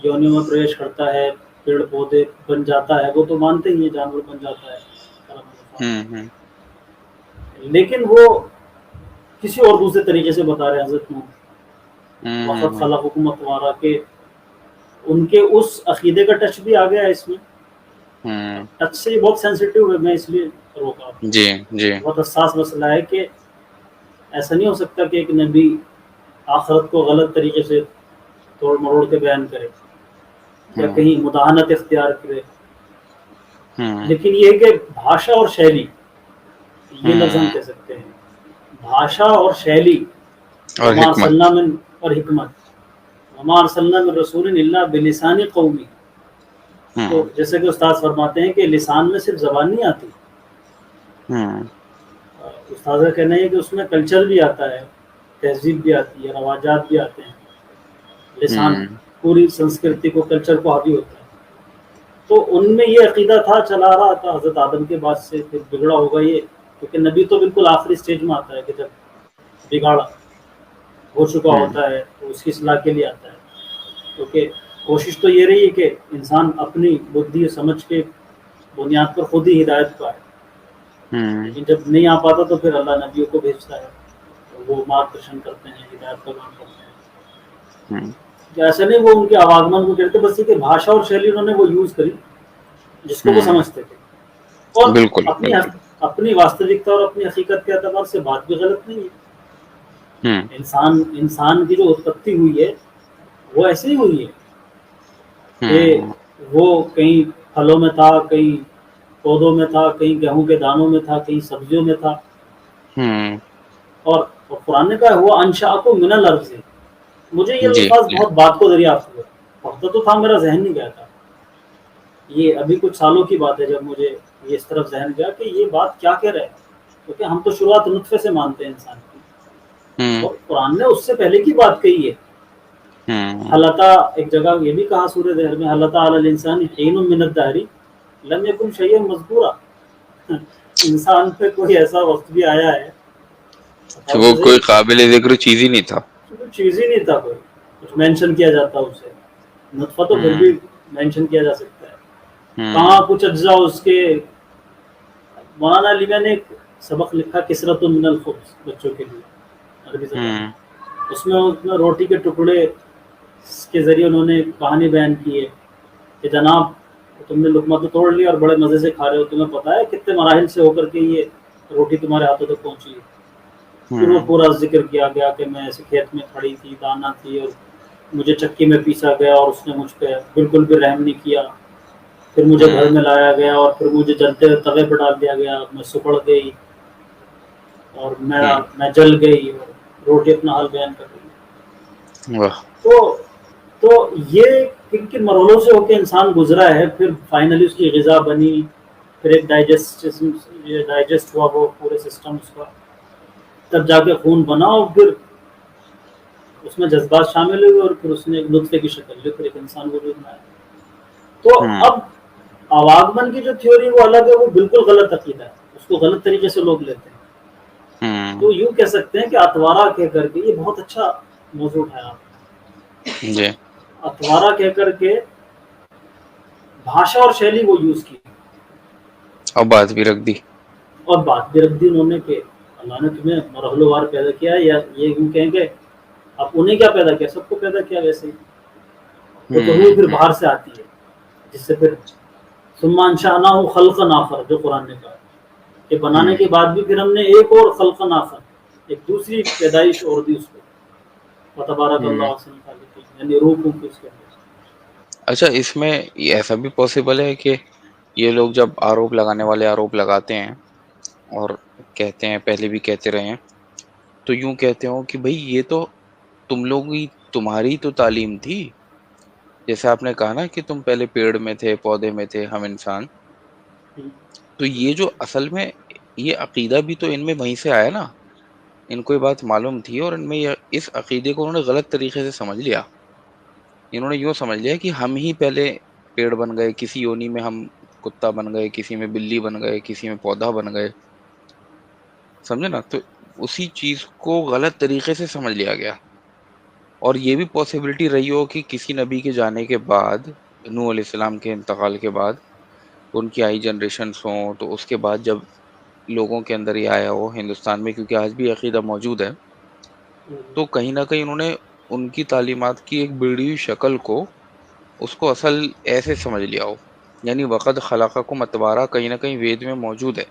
یونیوں میں پرویش کرتا ہے، پیڑ پودے بن جاتا ہے، وہ تو مانتے ہی ہیں جانور بن جاتا ہے کرم انوسار، لیکن وہ کسی اور دوسرے طریقے سے بتا رہے ہیں حضرت نوح وقت خلقکم اطوارا، کہ ان کے اس عقیدے کا ٹچ بھی آ گیا ہے اس میں، ٹچ سے بہت سینسیٹیو ہے، میں اس لیے روکا، بہت حساس مسئلہ ہے کہ ایسا نہیں ہو سکتا کہ ایک نبی آخرت کو غلط طریقے سے توڑ مروڑ کے بیان کرے یا کہیں مداحنت اختیار کرے، لیکن یہ ہے کہ بھاشا اور شیلی، یہ لفظ ہم کہہ سکتے ہیں، بھاشا اور شیلی، وما ارسلنا من، اور حکمت، وما ارسلنا من رسول الا بلسان قومی، تو جیسے کہ استاد فرماتے ہیں کہ لسان میں صرف زبان نہیں آتی، استاد کا کہنا ہے کہ اس میں کلچر بھی آتا ہے، تہذیب بھی آتی ہے، رواجات بھی آتے ہیں، لسان پوری سنسکرتی کو، کلچر کو حاوی ہوتا ہے، تو ان میں یہ عقیدہ تھا، چلا رہا تھا حضرت آدم کے بعد سے، پھر بگڑا ہوگا یہ، کیونکہ نبی تو بالکل آخری سٹیج میں آتا ہے کہ جب بگاڑا ہو چکا ہوتا ہے تو اس کی اصلاح کے لیے آتا ہے، کیونکہ کوشش تو یہ رہی ہے کہ انسان اپنی بدھی سمجھ کے بنیاد پر خود ہی ہدایت پائے، لیکن جب نہیں آ پاتا تو پھر اللہ نبیوں کو بھیجتا ہے، وہ مارگدرشن کرتے ہیں، ہدایت کا کام کرتے ہیں، ایسا نہیں وہ ان کے آواگمن کو کہتے، بس یہ کہ بھاشا اور شیلی انہوں نے وہ یوز کری جس کو وہ سمجھتے تھے، اور اپنی واستوکتا اور اپنی حقیقت کے اعتبار سے بات بھی غلط نہیں ہے، انسان کی جو اتپتی ہوئی ہے وہ ایسے ہی ہوئی ہے کہ وہ کہیں پھلوں میں تھا، کہیں پودوں میں تھا، کہیں گیہوں کے دانوں میں تھا، کہیں سبزیوں میں تھا، اور قرآن نے کہا ہوا انشاءکم من الارض، مجھے یہ الفاظ بہت بات کو دریافت ہوا، وقت تو تھا میرا ذہن نہیں گیا تھا، یہ ابھی کچھ سالوں کی بات ہے جب مجھے یہ اس طرف ذہن گیا کہ یہ بات کیا کہہ رہے ہیں، کیونکہ ہم تو شروعات نطفے سے مانتے ہیں انسان کی، اور قرآن نے اس سے پہلے کی بات کہی ہے، اللہ تعالیٰ ایک جگہ یہ بھی کہا سورہ دہر میں، اللہ تعالیٰ الانسان حین من الدہر لم یکن شیئا مذکورا، انسان پہ کوئی ایسا وقت بھی آیا ہے کہ وہ کوئی قابل ذکر چیز ہی نہیں تھا، چیز ہی نہیں تھا، کوئی کچھ مینشن کیا جاتا اسے، نطفہ تو پھر بھی مینشن کیا جا سکتا ہے، کہاں کچھ اجزاء اس کے، مولانا علی میں نے ایک سبق لکھا کثرت من الخبز بچوں کے لیے عربی زبان، اس میں روٹی کے ٹکڑے کے ذریعے انہوں نے کہانی بیان کی ہے کہ جناب تم نے لقمہ تو توڑ لیا اور بڑے مزے سے کھا رہے ہو، تمہیں پتہ ہے کتنے مراحل سے ہو کر کے یہ روٹی تمہارے ہاتھوں تک پہنچی ہے، پھر وہ پورا ذکر کیا گیا کہ میں ایسے کھیت میں کھڑی تھی، دانا تھی، اور مجھے چکی میں پیسا گیا اور اس نے مجھ پہ بالکل بھی رحم نہیں کیا، پھر مجھے گھر میں لایا گیا اور پھر مجھے جلتے ہوئے توے پہ ڈال دیا گیا، میں سکڑ گئی اور میں جل گئی، اور روٹی اپنا حال بیان کر رہی، تو یہ کن کن مرحلوں سے ہو کے انسان گزرا ہے، پھر فائنلی اس کی غذا بنی، پھر ایک ڈائجسٹ ہوا وہ پورے سسٹم اس کا، تب جا کے خون بنا، اور پھر اس میں جذبات شامل ہوئے، اور پھر اس نے ایک نطفے کی شکل لی، پھر ایک انسان وجود میں آیا، تو اب آواگمن کی جو تھیوری وہ الگ ہے، وہ بالکل غلط عقیدہ ہے، اس کو غلط طریقے سے لوگ لیتے ہیں، تو یوں کہہ سکتے ہیں کہ اتوارا کہہ کر کے، یہ بہت اچھا موضوع ہے، آپ اتوارا کہہ کر کے بھاشا اور شیلی وہ یوز کی، اور بات بھی رکھ دی، انہوں نے کہ اللہ نے تمہیں مرحلوں وار پیدا کیا ہے، یا یہ یوں کہیں کہ اب انہیں کیا پیدا کیا، سب کو پیدا کیا ویسے ہی، وہ تو روح پھر باہر سے آتی ہے، جس سے پھر ثم انشأناه خلقا آخر، جو قرآن نے کہا کہ بنانے کے بعد بھی پھر ہم نے ایک اور خلقا آخر، ایک دوسری پیدائش اور دی اس کو، فتبارک اللہ احسن الخالقین، یعنی روح کو اس کے اندر۔ اچھا، اس میں یہ ایسا بھی پاسبل ہے کہ یہ لوگ جب آروپ لگانے والے آروپ لگاتے ہیں اور کہتے ہیں، پہلے بھی کہتے رہے ہیں، تو یوں کہتے ہوں کہ بھئی یہ تو تمہاری تو تعلیم تھی، جیسے آپ نے کہا نا کہ تم پہلے پیڑ میں تھے، پودے میں تھے، ہم انسان، تو یہ جو اصل میں یہ عقیدہ بھی تو ان میں وہیں سے آیا نا، ان کو یہ بات معلوم تھی اور ان میں اس عقیدے کو انہوں نے غلط طریقے سے سمجھ لیا۔ انہوں نے یوں سمجھ لیا کہ ہم ہی پہلے پیڑ بن گئے، کسی یونی میں ہم کتا بن گئے، کسی میں بلی بن گئے، کسی میں پودا بن گئے، سمجھے نا؟ تو اسی چیز کو غلط طریقے سے سمجھ لیا گیا۔ اور یہ بھی پاسبلٹی رہی ہو کہ کسی نبی کے جانے کے بعد، نوح علیہ السلام کے انتقال کے بعد ان کی آئی جنریشنز ہوں، تو اس کے بعد جب لوگوں کے اندر یہ آیا ہو ہندوستان میں، کیونکہ آج بھی عقیدہ موجود ہے، تو کہیں نہ کہیں انہوں نے ان کی تعلیمات کی ایک بگڑی ہوئی شکل کو، اس کو اصل ایسے سمجھ لیا ہو، یعنی وقد خلقکم اتوارا کہیں نہ کہیں وید میں موجود ہے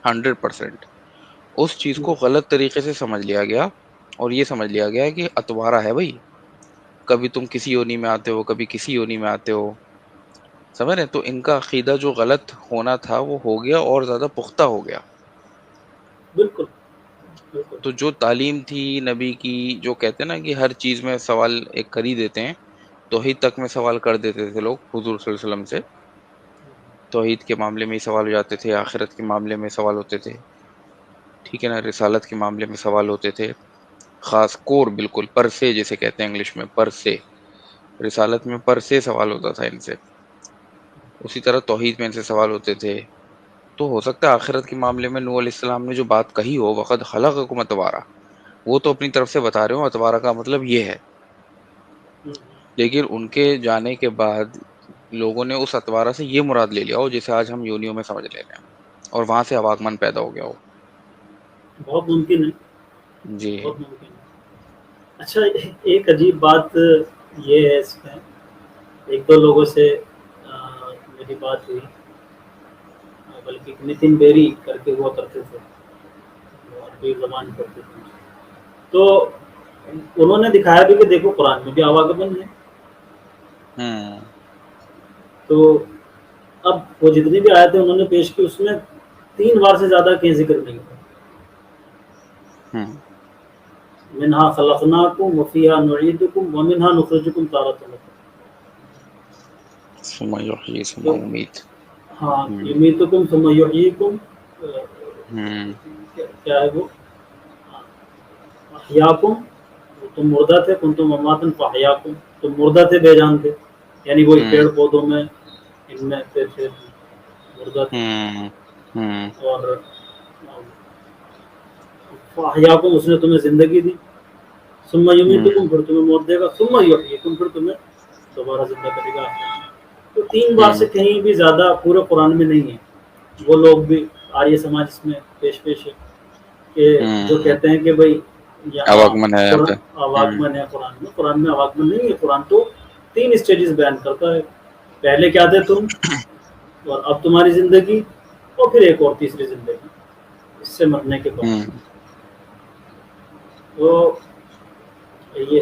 100%، اس چیز کو غلط طریقے سے سمجھ لیا گیا، اور یہ سمجھ لیا گیا کہ اتوارا ہے بھائی، کبھی تم کسی یونی میں آتے ہو، کبھی کسی یونی میں آتے ہو، سمجھ رہے؟ تو ان کا عقیدہ جو غلط ہونا تھا وہ ہو گیا اور زیادہ پختہ ہو گیا۔ بالکل بالکل۔ تو جو تعلیم تھی نبی کی، جو کہتے ہیں نا کہ ہر چیز میں سوال ایک کر ہی دیتے ہیں، توحید تک میں سوال کر دیتے تھے لوگ حضور صلی اللہ علیہ وسلم سے، توحید کے معاملے میں ہی سوال ہو جاتے تھے، آخرت کے معاملے میں سوال ہوتے تھے، ٹھیک ہے نا، رسالت کے معاملے میں سوال ہوتے تھے، خاص کور بالکل پر سے جسے کہتے ہیں انگلش میں، پر سے، رسالت میں پر سے سوال ہوتا تھا ان سے، اسی طرح توحید میں ان سے سوال ہوتے تھے۔ تو ہو سکتا ہے آخرت کے معاملے میں نوح علیہ السلام نے جو بات کہی ہو، وقد خلقکم اتوارا، وہ تو اپنی طرف سے بتا رہے ہوں اتوارا کا مطلب یہ ہے، لیکن ان کے جانے کے بعد لوگوں نے اس اتوارا سے یہ مراد لے لیا ہو جسے آج ہم یونیوں میں سمجھ لے رہے ہیں، اور وہاں سے اواگمن پیدا ہو گیا ہو۔ بہت ممکن ہے، جی بہت ممکن ہے۔ اچھا، ایک عجیب بات یہ ہے اس میں، ایک دو لوگوں سے میری بات ہوئی، بلکہ نتن بیری کر کے ہوا کرتے تھے، وہ عربی زبان پڑھتے تھے، تو انہوں نے دکھایا بھی کہ دیکھو قرآن میں بھی آواگمن ہے، تو اب وہ جتنی بھی آیتیں انہوں نے پیش کی اس میں 3 بار سے زیادہ کہیں ذکر نہیں ہوا۔ منہا خلقناکم وفیہا نعیدکم ومنہا نخرجکم تارۃ اخری، ثم یحیی ثم یمیت، ہاں، یمیتکم ثم یحییکم، کیا ہے وہ، احیاکم، تم مردہ تھے، کنتم امواتن فاحیاکم، تم مردہ تھے، بے جان تھے، یعنی وہی پیڑ پودوں میں ان میں تھے مردہ تھے، اور فاحیاکم، اس نے تمہیں زندگی دی، ثم یمیتکم، پھر تمہیں موت دے گا، ثم یحییکم، پھر تمہیں دوبارہ زندہ کرے گا۔ تو 3 بار سے کہیں بھی زیادہ پورے قرآن میں نہیں ہے۔ وہ لوگ بھی آریہ سماج اس میں پیش ہے کہ جو کہتے ہیں کہ بھائی یہاں اواگمن ہے یہاں پہ، آواگمن ہے قرآن میں آواگمن نہیں ہے۔ قرآن تو 3 اسٹیجز بیان کرتا ہے، پہلے کیا تھے تم، اور اب تمہاری زندگی، اور پھر ایک اور تیسری زندگی اس سے مرنے کے بعد۔ تو یہ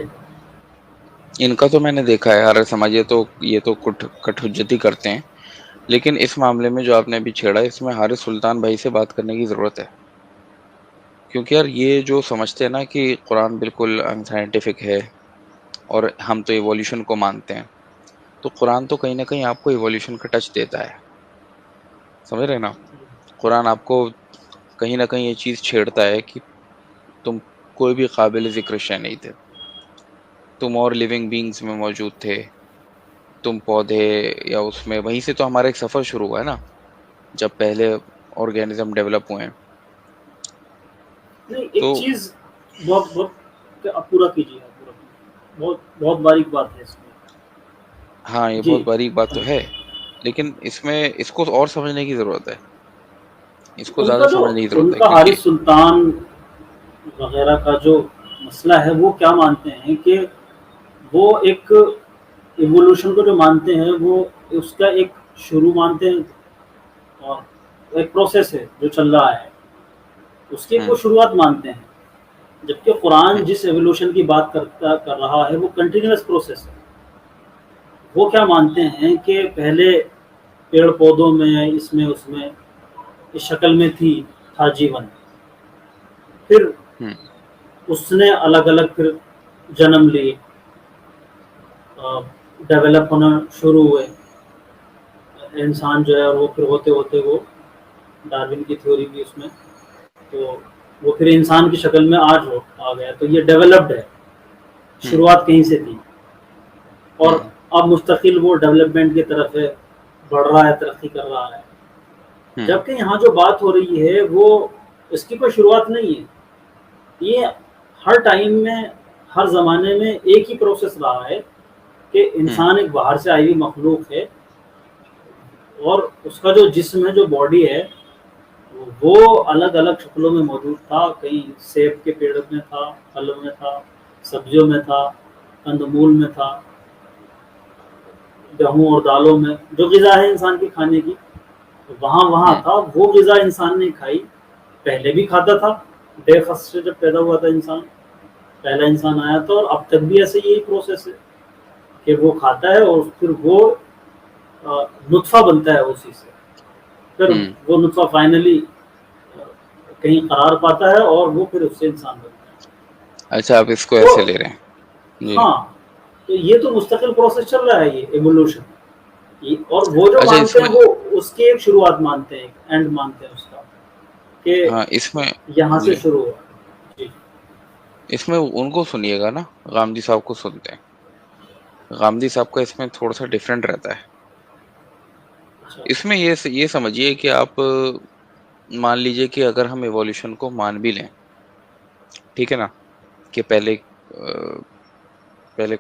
ان کا تو میں نے دیکھا ہے آریہ سماج، یہ تو کٹ حجتی کرتے ہیں، لیکن اس معاملے میں جو آپ نے ابھی چھیڑا، اس میں حارث سلطان بھائی سے بات کرنے کی ضرورت ہے، کیونکہ یار یہ جو سمجھتے ہیں نا کہ قرآن بالکل ان سائنٹیفک ہے اور ہم تو ایولیوشن کو مانتے ہیں، تو قرآن تو کہیں نہ کہیں آپ کو ایولیوشن کا ٹچ دیتا ہے، سمجھ رہے نا؟ قرآن آپ کو کہیں نہ کہیں یہ چیز چھیڑتا ہے کہ تم کوئی بھی قابل ذکر شے نہیں تھے، تم اور لیونگ بینگز میں موجود تھے، تم پودے، یا اس میں وہیں سے تو ہمارا ایک سفر شروع ہوا ہے نا، جب پہلے آرگینزم ڈیولپ ہوئے ہیں۔ نہیں، ایک تو چیز بہت آپ پورا کیجیے، بہت باریک بات ہے اس میں۔ ہاں، یہ جی، بہت باریک بات تو ہے، لیکن اس میں اس کو اور سمجھنے کی ضرورت ہے، اس کو زیادہ سمجھنے کی ان ضرورت ہے، کا کیونکہ حارث سلطان وغیرہ کا جو مسئلہ ہے، وہ کیا مانتے ہیں کہ وہ ایک ایوولوشن کو جو مانتے ہیں وہ اس کا ایک شروع مانتے ہیں، اور ایک پروسیس ہے جو چل رہا ہے، اس کی وہ شروعات مانتے ہیں، جبکہ قرآن جس ایوولوشن کی بات کر رہا ہے وہ کنٹینیوس پروسیس ہے۔ وہ کیا مانتے ہیں کہ پہلے پیڑ پودوں میں، اس میں اس میں اس شکل میں تھا جیون، پھر اس نے الگ الگ پھر جنم لی، ڈیولپ ہونا شروع ہوئے انسان جو ہے، اور وہ پھر ہوتے ہوتے وہ ڈارون کی تھیوری بھی اس میں، تو وہ پھر انسان کی شکل میں آج آ گیا۔ تو یہ ڈیولپڈ ہے، شروعات کہیں سے تھی، اور اب مستقل وہ ڈیولپمنٹ کی طرف ہے، بڑھ رہا ہے، ترقی کر رہا ہے۔ جبکہ یہاں جو بات ہو رہی ہے وہ اس کی کوئی شروعات نہیں ہے، یہ ہر ٹائم میں، ہر زمانے میں ایک ہی پروسیس رہا ہے کہ انسان ایک باہر سے آئی ہوئی مخلوق ہے، اور اس کا جو جسم ہے، جو باڈی ہے، وہ الگ الگ شکلوں میں موجود تھا۔ کہیں سیب کے پیڑ میں تھا، پھلوں میں تھا، سبزیوں میں تھا، کندمول میں تھا، گیہوں اور دالوں میں، جو غذا ہے انسان کی کھانے کی وہاں تھا۔ وہ غذا انسان نے کھائی، پہلے بھی کھاتا تھا، ڈے فرسٹ سے جب پیدا ہوا تھا انسان، پہلا انسان آیا تھا، اور اب تک بھی ایسے یہی پروسیس ہے کہ وہ کھاتا ہے، اور پھر وہ نطفہ بنتا ہے اسی سے، پھر وہ نطفہ فائنلی کہیں قرار پاتا ہے، اور وہ پھر اس سے انسان بنتا ہے۔ اچھا، آپ اس کو ایسے لے رہے ہیں جی؟ ہاں، تو یہ تو مستقل پروسیس چل رہا ہے، یہ ایوولوشن، اور وہ جو اچھا، مانتے ہیں وہ اس کی ایک شروعات مانتے ہیں، ایک اینڈ مانتے ہیں اس کا، کہ ہاں، اس میں یہاں سے جی، شروع ہوا۔ جی، اس میں ان کو سنیے گا نا، غامدی صاحب کو سنتے ہیں۔ غامدی صاحب کا اس میں تھوڑا سا ڈیفرنٹ رہتا ہے۔ اچھا، اس میں یہ سمجھیے کہ آپ مان لیجئے کہ اگر ہم ایوولوشن کو مان بھی لیں، ٹھیک ہے نا، کہ پہلے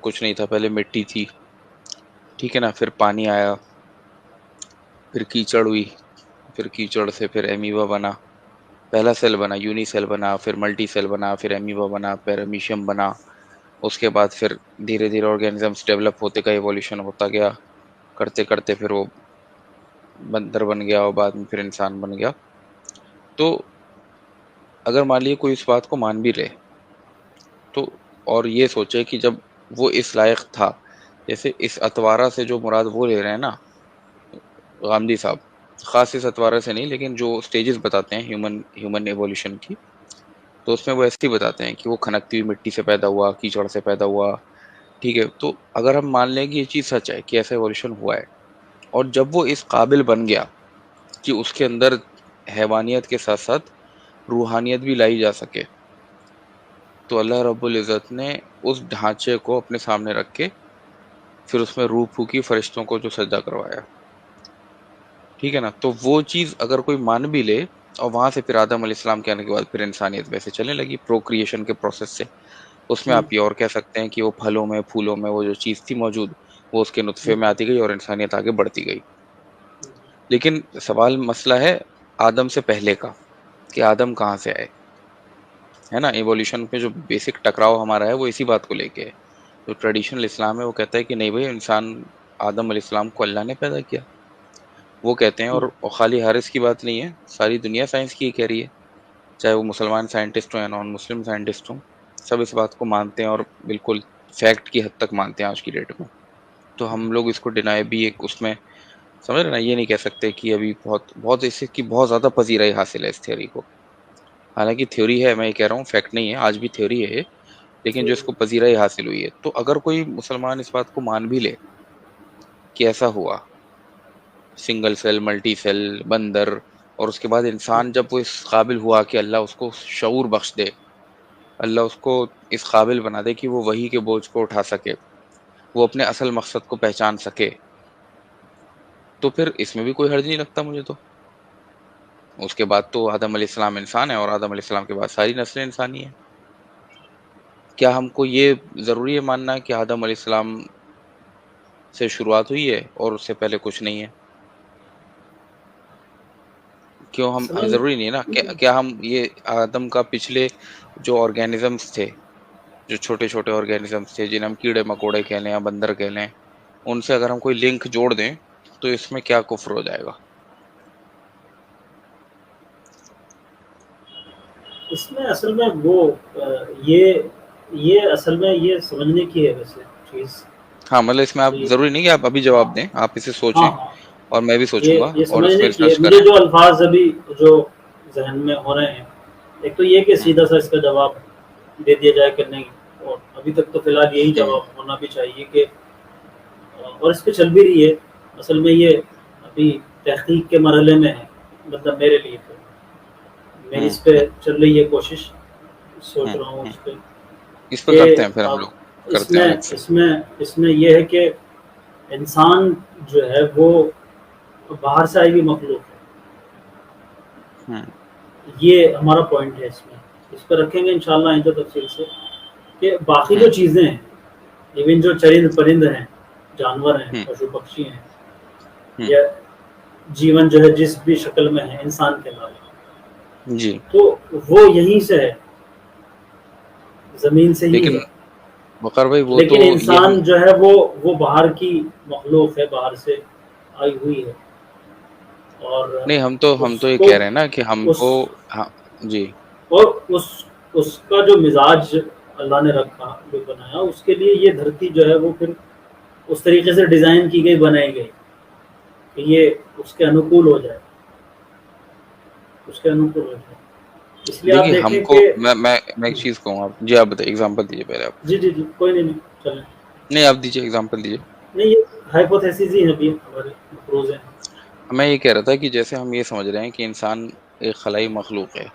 کچھ نہیں تھا، پہلے مٹی تھی، ٹھیک ہے نا، پھر پانی آیا، پھر کیچڑ ہوئی، پھر کیچڑ سے پھر ایمیبا بنا، پہلا سیل بنا، یونی سیل بنا، پھر ملٹی سیل بنا، پھر ایمیبا بنا، پیرامیشیم بنا، اس کے بعد پھر دھیرے دھیرے آرگینزمس ڈیولپ ہوتے گئے، ایوولوشن ہوتا گیا، کرتے کرتے پھر وہ بندر بن گیا، اور بعد میں پھر انسان بن گیا۔ تو اگر مان لیے کوئی اس بات کو مان بھی لے، تو اور یہ سوچے کہ جب وہ اس لائق تھا، جیسے اس اتوارا سے جو مراد وہ لے رہے ہیں نا غامدی صاحب، خاص اس اتوارا سے نہیں، لیکن جو سٹیجز بتاتے ہیں ہیومن ایوولوشن کی، تو اس میں وہ ایسے ہی بتاتے ہیں کہ وہ کھنکتی ہوئی مٹی سے پیدا ہوا، کیچڑ سے پیدا ہوا، ٹھیک ہے۔ تو اگر ہم مان لیں کہ یہ چیز سچ ہے کہ ایسا ایوولوشن ہوا ہے، اور جب وہ اس قابل بن گیا کہ اس کے اندر حیوانیت کے ساتھ ساتھ روحانیت بھی لائی جا سکے، تو اللہ رب العزت نے اس ڈھانچے کو اپنے سامنے رکھ کے پھر اس میں روح پھونکی، فرشتوں کو جو سجدہ کروایا، ٹھیک ہے نا۔ تو وہ چیز اگر کوئی مان بھی لے، اور وہاں سے پھر آدم علیہ السلام کے آنے کے بعد پھر انسانیت ویسے چلنے لگی پروکریشن کے پروسیس سے، اس میں آپ یہ اور کہہ سکتے ہیں کہ وہ پھلوں میں، پھولوں میں وہ جو چیز تھی موجود، وہ اس کے نطفے میں آتی گئی، اور انسانیت آگے بڑھتی گئی۔ لیکن سوال مسئلہ ہے آدم سے پہلے کا، کہ آدم کہاں سے آئے، ہے نا۔ ایوولوشن پہ جو بیسک ٹکراؤ ہمارا ہے وہ اسی بات کو لے کے ہے۔ جو ٹریڈیشنل اسلام ہے وہ کہتا ہے کہ نہیں بھائی، انسان آدم علیہ السلام کو اللہ نے پیدا کیا، وہ کہتے ہیں، اور خالی حارث کی بات نہیں ہے، ساری دنیا سائنس کی یہ کہہ رہی ہے، چاہے وہ مسلمان سائنٹسٹ ہوں یا نان مسلم سائنٹسٹ ہوں، سب اس بات کو مانتے ہیں، اور بالکل فیکٹ کی حد تک مانتے ہیں آج کی ڈیٹ میں۔ تو ہم لوگ اس کو ڈینائی بھی ایک اس میں، سمجھ رہے نا، یہ نہیں کہہ سکتے کہ ابھی بہت اس کی بہت زیادہ پذیرائی حاصل ہے اس تھیوری کو۔ حالانکہ تھیوری ہے، میں یہ کہہ رہا ہوں فیکٹ نہیں ہے، آج بھی تھیوری ہے، لیکن جو اس کو پذیرائی حاصل ہوئی ہے۔ تو اگر کوئی مسلمان اس بات کو مان بھی لے کہ ایسا ہوا، سنگل سیل، ملٹی سیل، بندر، اور اس کے بعد انسان جب وہ اس قابل ہوا کہ اللہ اس کو شعور بخش دے، اللہ اس کو اس قابل بنا دے کہ وہ وحی کے بوجھ کو اٹھا سکے، وہ اپنے اصل مقصد کو پہچان سکے، تو پھر اس میں بھی کوئی حرج نہیں لگتا مجھے تو۔ اس کے بعد تو آدم علیہ السلام انسان ہے، اور آدم علیہ السلام کے بعد ساری نسلیں انسانی ہیں۔ کیا ہم کو یہ ضروری ہے ماننا کہ آدم علیہ السلام سے شروعات ہوئی ہے اور اس سے پہلے کچھ نہیں ہے؟ کیوں ہم ضروری نہیں ہے نا؟ کیا ہم یہ آدم کا پچھلے جو آرگینزمس تھے، جو چھوٹے چھوٹے آرگینزمس تھے، جنہیں ہم کیڑے مکوڑے کہہ لیں یا بندر کہہ لیں، ان سے اگر ہم کوئی لنک جوڑ دیں تو اس میں کیا کفر ہو جائے گا؟ اس میں اصل میں وہ یہ اصل میں یہ سمجھنے کی ہے ویسے چیز. ہاں مطلب اس میں آپ یہ ضروری نہیں کہ آپ ابھی ہاں جواب دیں، آپ اسے ہاں سوچیں ہاں اور میں بھی سوچوں گا یہ اور اس پہ سمجھنے کی ہے. ریسرچ مجھے کریں. جو الفاظ ابھی جو ذہن میں ہو رہے ہیں، ایک تو یہ کہ ہوں، سیدھا سا اس کا جواب دے دیا جائے کہ نہیں، اور ابھی تک تو فی الحال یہی ہوں، جواب ہونا بھی چاہیے کہ اور اس پہ چل بھی رہی ہے. اصل میں یہ ابھی تحقیق کے مرحلے میں ہے، مطلب میرے لیے تو میری ہوں، اس پہ چل رہی ہے کوشش، سوچ ہوں، رہا ہوں ہوں. اس پہ اس پہ کہ کرتے ہیں پھر ہم اب لوگ، اس کرتے ہیں میں الگ سے. اس میں اس میں یہ ہے کہ انسان جو ہے وہ باہر سے آئی ہوئی مخلوق ہے. ہوں، یہ ہمارا پوائنٹ ہے. اس پہ رکھیں گے انشاءاللہ آئندہ تفصیل سے کہ باقی جو ہوں، چیزیں ہیں، ایون جو چرند پرند ہیں، جانور ہیں، ہوں، پشو پکشی ہیں، ہوں. یا جیون جو ہے جس بھی شکل میں ہے انسان کے علاوہ، جی تو وہ یہیں سے ہے، زمین سے ہی لیکن ہے. وقار بھائی وہ تو لیکن یہ ہم انسان جو ہے وہ باہر کی مخلوق ہے، باہر سے آئی ہوئی ہے. اور نہیں، ہم اس تو یہ کو کہہ رہے ہیں نا کہ ہم اس کو. ہاں جی. اور اس کا جو مزاج اللہ نے رکھا، جو بنایا، اس کے لیے یہ دھرتی جو ہے وہ پھر اس طریقے سے ڈیزائن کی گئی، بنائی گئی کہ یہ اس کے انوکول ہو جائے، اس کے انوکول ہو جائے. اس لیے آپ دیکھیے ہم دیکھیں کو کہ میں ایک چیز کہوں، آپ جی آپ بتائیے، اگزامپل دیجیے پہلے آپ. جی جی جی کوئی نہیں چلیں. نہیں آپ دیجیے، اگزامپل دیجیے. نہیں، یہ ہائپوتھیسس ہی ہیں ابھی ہمارے مفروض ہیں. میں یہ کہہ رہا تھا کہ جیسے ہم یہ سمجھ رہے ہیں کہ انسان ایک خلائی مخلوق ہے،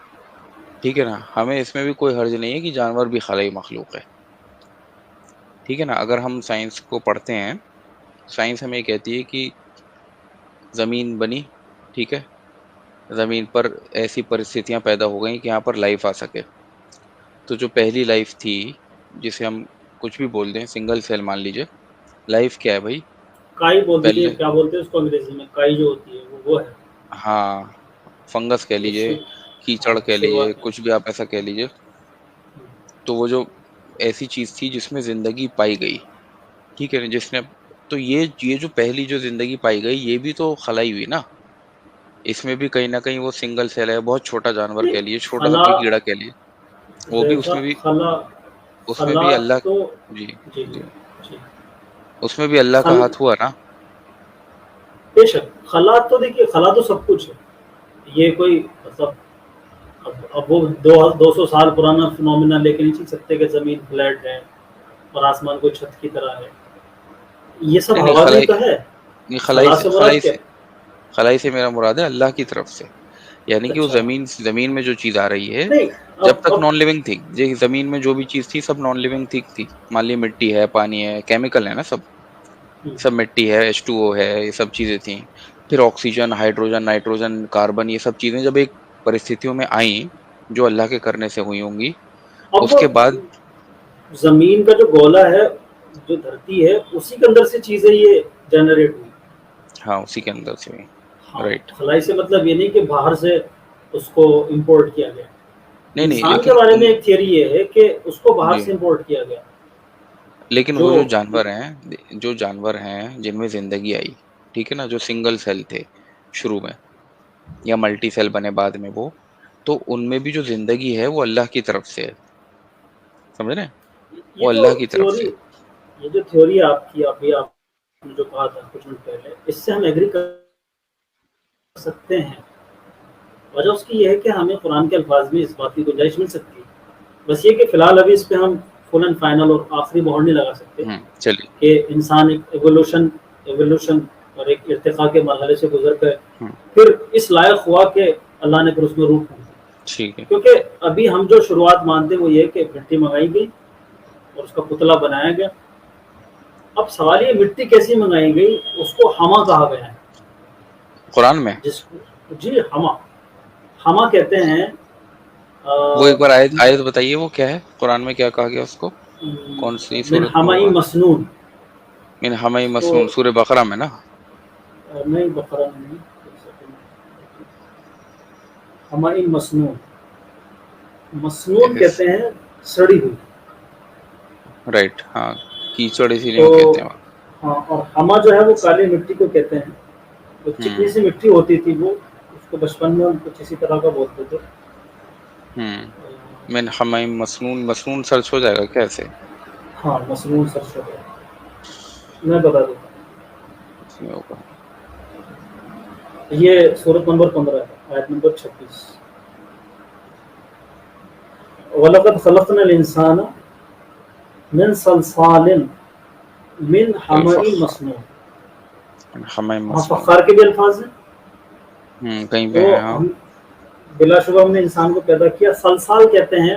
ٹھیک ہے نا، ہمیں اس میں بھی کوئی حرج نہیں ہے کہ جانور بھی خلائی مخلوق ہے، ٹھیک ہے نا. اگر ہم سائنس کو پڑھتے ہیں، سائنس ہمیں یہ کہتی ہے کہ زمین بنی، ٹھیک ہے، زمین پر ایسی پرستھتیاں پیدا ہو گئیں کہ یہاں پر لائف آ سکے. تو جو پہلی لائف تھی، جسے ہم کچھ بھی بول دیں، سنگل سیل مان لیجئے، لائف کیا ہے بھائی؟ کائی بول دیجیے، پہلے کیا بولتے ہیں اس کو انگریزی میں، کائی جو ہوتی ہے وہ ہے. ہاں، فنگس کہہ اس لیجئے، سے ہاں کیچڑ کہہ لیجئے، شروعات میں. کچھ بھی آپ ایسا کہہ لیجئے. تو وہ جو ایسی چیز تھی جس میں زندگی پائی گئی، ٹھیک ہے نا، جس نے تو یہ جو پہلی جو زندگی پائی گئی، یہ بھی تو خلائی ہوئی نا. اس میں بھی کہیں نہ کہیں وہ سنگل سیل ہے، بہت چھوٹا جانور کہہ لیجیے، چھوٹا سا خلا کوئی کیڑا کہہ لیجیے، وہ بھی اس دیکھا میں بھی خلا اس میں خلا بھی اللہ. تو جی جی جی. جی اس میں بھی اللہ کا خل ہاتھ ہوا نا. بے شک خلا تو دیکھیے، خلا تو سب کچھ ہے. یہ کوئی مطلب اب وہ 200 سال پرانا فنومینا لے کے نہیں چل سکتے کہ زمین فلیٹ ہے اور آسمان کو چھت کی طرح ہے. یہ سب نہیں نہیں، ہوا بھی خلائی تو ہے. نہیں، خلا سے مراد کیا؟ خلائی سے میرا مراد ہے اللہ کی طرف سے. یعنی کہ وہ اچھا زمین میں جو چیز آ رہی ہے، نہیں. جب اب تک نان لیونگ تھی، یہ زمین میں جو بھی چیز تھی سب نان لیونگ تھی. مان لی مٹی ہے، پانی ہے، کیمیکل ہے نا، سب مٹی ہے، H2O ہے، یہ سب چیزیں تھیں. پھر آکسیجن، ہائیڈروجن، نائٹروجن، کاربن، یہ سب چیزیں جب ایک پرستھتیوں میں آئیں جو اللہ کے کرنے سے ہوئی ہوں گی، اب اس کے بعد. زمین کا جو گولا ہے، جو دھرتی ہے، اسی کے اندر سے چیزیں یہ جنریٹ ہوئی. ہاں اسی کے اندر سے ہوئی. ہاں، رائٹ. خلائی سے مطلب یہ نہیں کہ باہر سے اس کو امپورٹ کیا گیا. نہیں نہیں، انسان کے لیکن بارے میں ایک تھیوری یہ ہے کہ اس کو باہر جی، سے امپورٹ کیا گیا. لیکن وہ جو جانور ہیں جن میں زندگی آئی، ٹھیک ہے نا، جو سنگل سیل تھے شروع میں یا ملٹی سیل بنے بعد میں، وہ تو ان میں بھی جو زندگی ہے وہ اللہ کی طرف سے ہے. سمجھ رہے ہیں؟ یہ وہ جو اللہ کی طرف سے. تھیوری یہ جو تھیوری آپ کی ابھی آپ نے جو کہا تھا کچھ منٹ پہلے، اس سے ہم ایگری کر سکتے ہیں. وجہ اس کی یہ ہے کہ ہمیں قرآن کے الفاظ میں اس بات کی گنجائش مل سکتی ہے. بس یہ کہ فی الحال ابھی اس پہ ہم فل اینڈ فائنل اور آخری مہر نہیں لگا سکتے چلیے. کہ انسان ایک ایوولوشن اور ایک ارتقاء کے مرحلے سے گزر کر ہوں، پھر اس لائق ہوا کہ اللہ نے پھر اس میں روح پھونک دی. ٹھیک ہے. کیونکہ ابھی ہم جو شروعات مانتے ہیں وہ یہ کہ مٹی منگائی گئی اور اس کا پتلا بنایا گیا. اب سوال یہ مٹی کیسی منگائی گئی؟ اس کو ہما کہا گیا ہے. قرآن میں جس جی ہما کہتے ہیں. وہ ایک بار آیت بتائیے، وہ کیا ہے قرآن میں، کیا کہا گیا اس کو؟ کون سی من صورت میں ہمائی ہوگا؟ مسنون. من حمئی اس کو مسنون، سورہ بقرہ میں نا. نہیں، بقرہ نہیں. ہمائی مسنون ایک کہتے ہیں سڑی ہوئی. رائٹ، ہاں، کیچڑ اسی لیے تو کہتے ہیں. ہاں، اور ہما جو ہے وہ کالی مٹی کو کہتے ہیں. وہ چکنی سی مٹی ہوتی تھی، وہ اس کو بچپن میں ہم کچھ اسی طرح کا بولتے تھے. من حمیم مسنون. مسنون سرچ ہو جائے گا کیسے؟ ہاں، مسنون سرچ ہو گیا، میں بتا دوں. اس میں ہوگا. یہ سورت نمبر 15 ہے، آیت نمبر 26. وَلَقَدْ خَلَقْنَا الْإِنسَانَ مِنْ صَلْصَالٍ مِنْ حَمَإٍ مَسْنُونٍ. من حمیم ہاں، مسنون. فخار کے بھی الفاظ ہیں. کہیں پہ تو ہے. ہاں. ہم بلا شبہ ہم نے انسان کو پیدا کیا. سلسال کہتے ہیں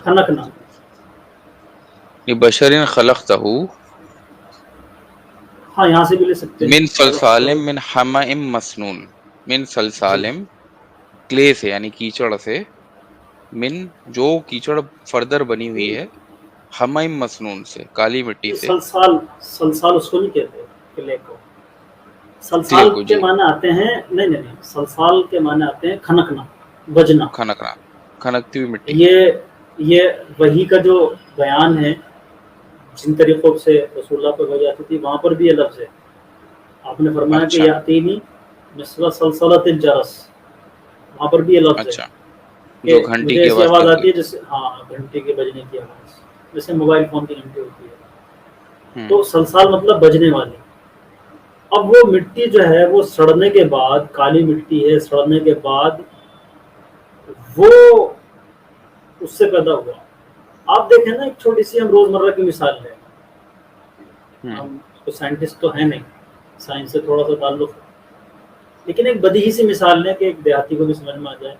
کھنکنا. بشر خلقتہ ہاں، یہاں سے بھی لے سکتے ہیں. من صلصال من حمأ مسنون. من جی، صلصال کلے سے یعنی کیچڑ سے، من جو کیچڑ فردر بنی ہوئی ہے، حمأ مسنون سے کالی مٹی سے. سلسال. سلسال اس کو نہیں کہتے، کلے کو. کلے سلسال کو کے جی معنی آتے ہیں، نہیں، سلسال کے معنی آتے ہیں کھنکنا، بجنا. کھنکنا، کھنکتی ہوئی مٹی. یہ وحی کا جو بیان ہے، جن طریقوں سے رسول اللہ کو بھیجی جاتی تھی، وہاں پر بھی یہ لفظ ہے. آپ نے فرمایا کہ اچھا یاتینی مثل سلسلۃ الجرس، وہاں پر بھی یہ لفظ ہے اچھا، جو کہ گھنٹی مجھے کی ایسی آواز آواز کرتی آتی ہے جیسے، ہاں، گھنٹی کے بجنے کی آواز، جیسے موبائل فون کی گھنٹی ہوتی ہے. ہے. تو سلسال مطلب بجنے والی. اب وہ مٹی جو ہے وہ سڑنے کے بعد، کالی مٹی ہے، سڑنے کے بعد وہ اس سے پیدا ہوا. آپ دیکھیں نا، ایک چھوٹی سی ہم روزمرہ کی مثال ہے. ہم کوئی سائنٹسٹ تو ہیں نہیں، سائنس سے تھوڑا سا تعلق ہے، لیکن ایک بدیہی سی مثال ہے کہ ایک دیہاتی کو بھی سمجھ میں آ جائے.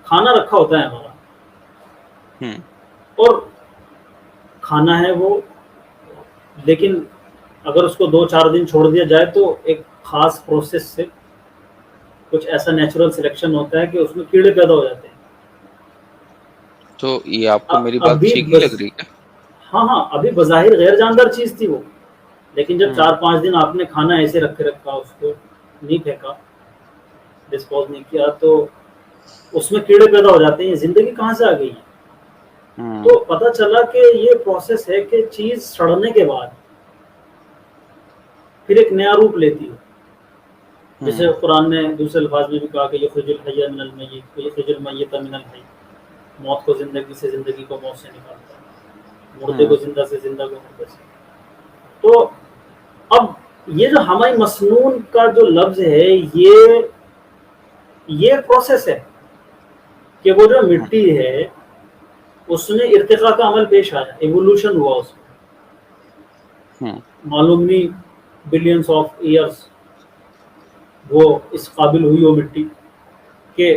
کھانا رکھا ہوتا ہے ہمارا، اور کھانا ہے وہ، لیکن اگر اس کو 2-4 دن چھوڑ دیا جائے تو ایک خاص پروسیس سے کچھ ایسا نیچرل سلیکشن ہوتا ہے کہ اس میں کیڑے پیدا ہو جاتے ہیں. تو یہ آپ کو میری بات ابھی ٹھیک نہیں لگ رہی کیا؟ ہاں، ابھی بظاہر غیر جاندار چیز تھی وہ، لیکن جب ہوں 4-5 دن آپ نے کھانا ایسے رکھا، اس کو نہیں پھینکا، ڈسپوز نہیں کیا، تو اس میں کیڑے پیدا ہو جاتے ہیں. زندگی کہاں سے آ گئی ہے؟ ہوں تو پتہ چلا کہ یہ پروسیس ہے کہ چیز سڑنے کے بعد پھر ایک نیا روپ لیتی ہے. جیسے ہوں قرآن نے دوسرے الفاظ میں بھی کہا کہ یخرج الحی من المیت ویخرج المیت من الحی. موت کو زندگی سے، زندگی کو موت سے نکالتا ہے، مردے کو زندہ سے، زندہ کو مردے سے. تو اب یہ جو ہماری مسنون کا جو لفظ ہے، یہ پروسیس ہے کہ وہ جو مٹی ہے اس میں ارتقاء کا عمل پیش آیا، ایوولوشن ہوا اس میں. ہوں معلوم نہیں بلینس آف ایئرس وہ اس قابل ہوئی وہ مٹی کہ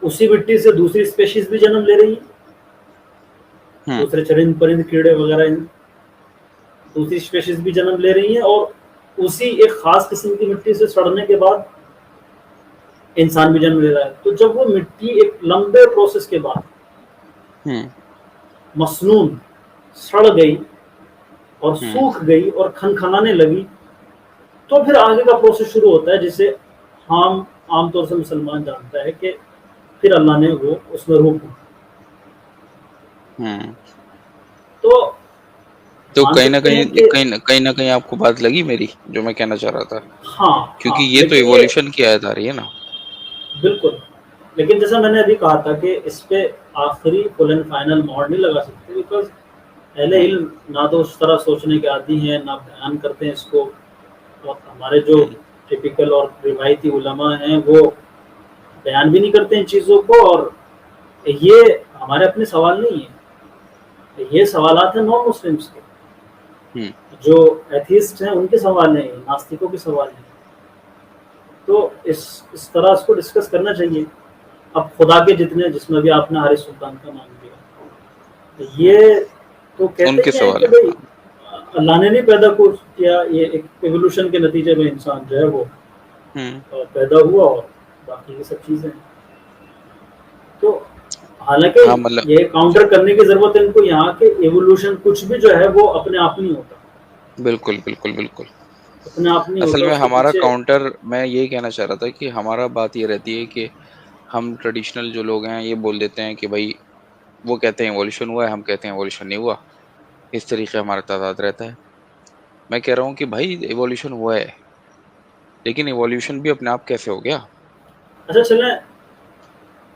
اسی مٹی سے دوسری اسپیشیز بھی جنم لے رہی ہیں، ہوں دوسرے چرند پرند کیڑے وغیرہ دوسری اسپیشیز بھی جنم لے رہی ہیں، اور اسی ایک خاص قسم کی مٹی سے سڑنے کے بعد انسان بھی جنم لے رہا ہے. تو جب وہ مٹی ایک لمبے پروسیس کے بعد ہوں مسنون سڑ گئی اور ہوں سوکھ گئی اور کھنکھنانے لگی، تو پھر آگے کا پروسیس شروع ہوتا ہے، جسے ہم عام طور سے مسلمان جانتا ہے کہ پھر اللہ نے وہ اس میں روح. ہوں تو مان کہیں نہ سکتے ہیں کہیں کہ کہیں نہ کہیں آپ کو بات لگی میری جو میں کہنا چاہ رہا تھا، ہاں، کیونکہ یہ تو لیکن یہ ایوولوشن کی آیت آ رہی ہے نا. بالکل، لیکن جیسا میں نے ابھی کہا تھا کہ اس پہ آخری فل اینڈ فائنل مہر نہیں لگا سکتے، بیکاز اہل ہوں علم نہ تو اس طرح سوچنے کے عادی ہیں، نہ بیان کرتے ہیں اس کو. اور ہمارے جو ہوں ٹپیکل اور روایتی علماء ہیں وہ بیان بھی نہیں کرتے ان چیزوں کو. اور یہ ہمارے اپنے سوال نہیں ہیں، یہ سوالات ہیں نان مسلمس کے. ہوں جو ایتھیسٹ ہیں ان کے سوال ہیں، ناستکوں کے سوال ہیں. تو اس طرح اس کو ڈسکس کرنا چاہیے. اب خدا کے جتنے، جس میں بھی آپ نے حارث سلطان کا نام لیا، ہوں یہ تو ان کہتے کے ہی ہیں سوال کہ ہے. بھائی اللہ نے نہیں پیدا کیا، یہ ایک ایوولوشن کے نتیجے میں انسان جو ہے وہ ہوں پیدا ہوا، اور باقی یہ سب چیزیں. تو حالانکہ ہاں مطلب یہ کاؤنٹر کرنے کی ضرورت ہے ان کو یہاں کہ ایوولوشن کچھ بھی جو ہے وہ اپنے آپ نہیں ہوتا، بالکل بالکل بالکل. اپنے آپ نہیں اصل ہوتا، میں اس کے ہمارا پیچھے. کاؤنٹر، میں یہی کہنا چاہ رہا تھا کہ ہمارا بات یہ رہتی ہے کہ ہم ٹریڈیشنل جو لوگ ہیں یہ بول دیتے ہیں کہ بھائی وہ کہتے ہیں ایوولوشن ہوا ہے، ہم کہتے ہیں ایوولوشن نہیں ہوا. اس طریقے ہمارا تضاد رہتا ہے. میں کہہ رہا ہوں کہ بھائی ایولیوشن ہوا ہے، لیکن ایولیوشن بھی اپنے آپ کیسے ہو گیا؟ اچھا چلیں،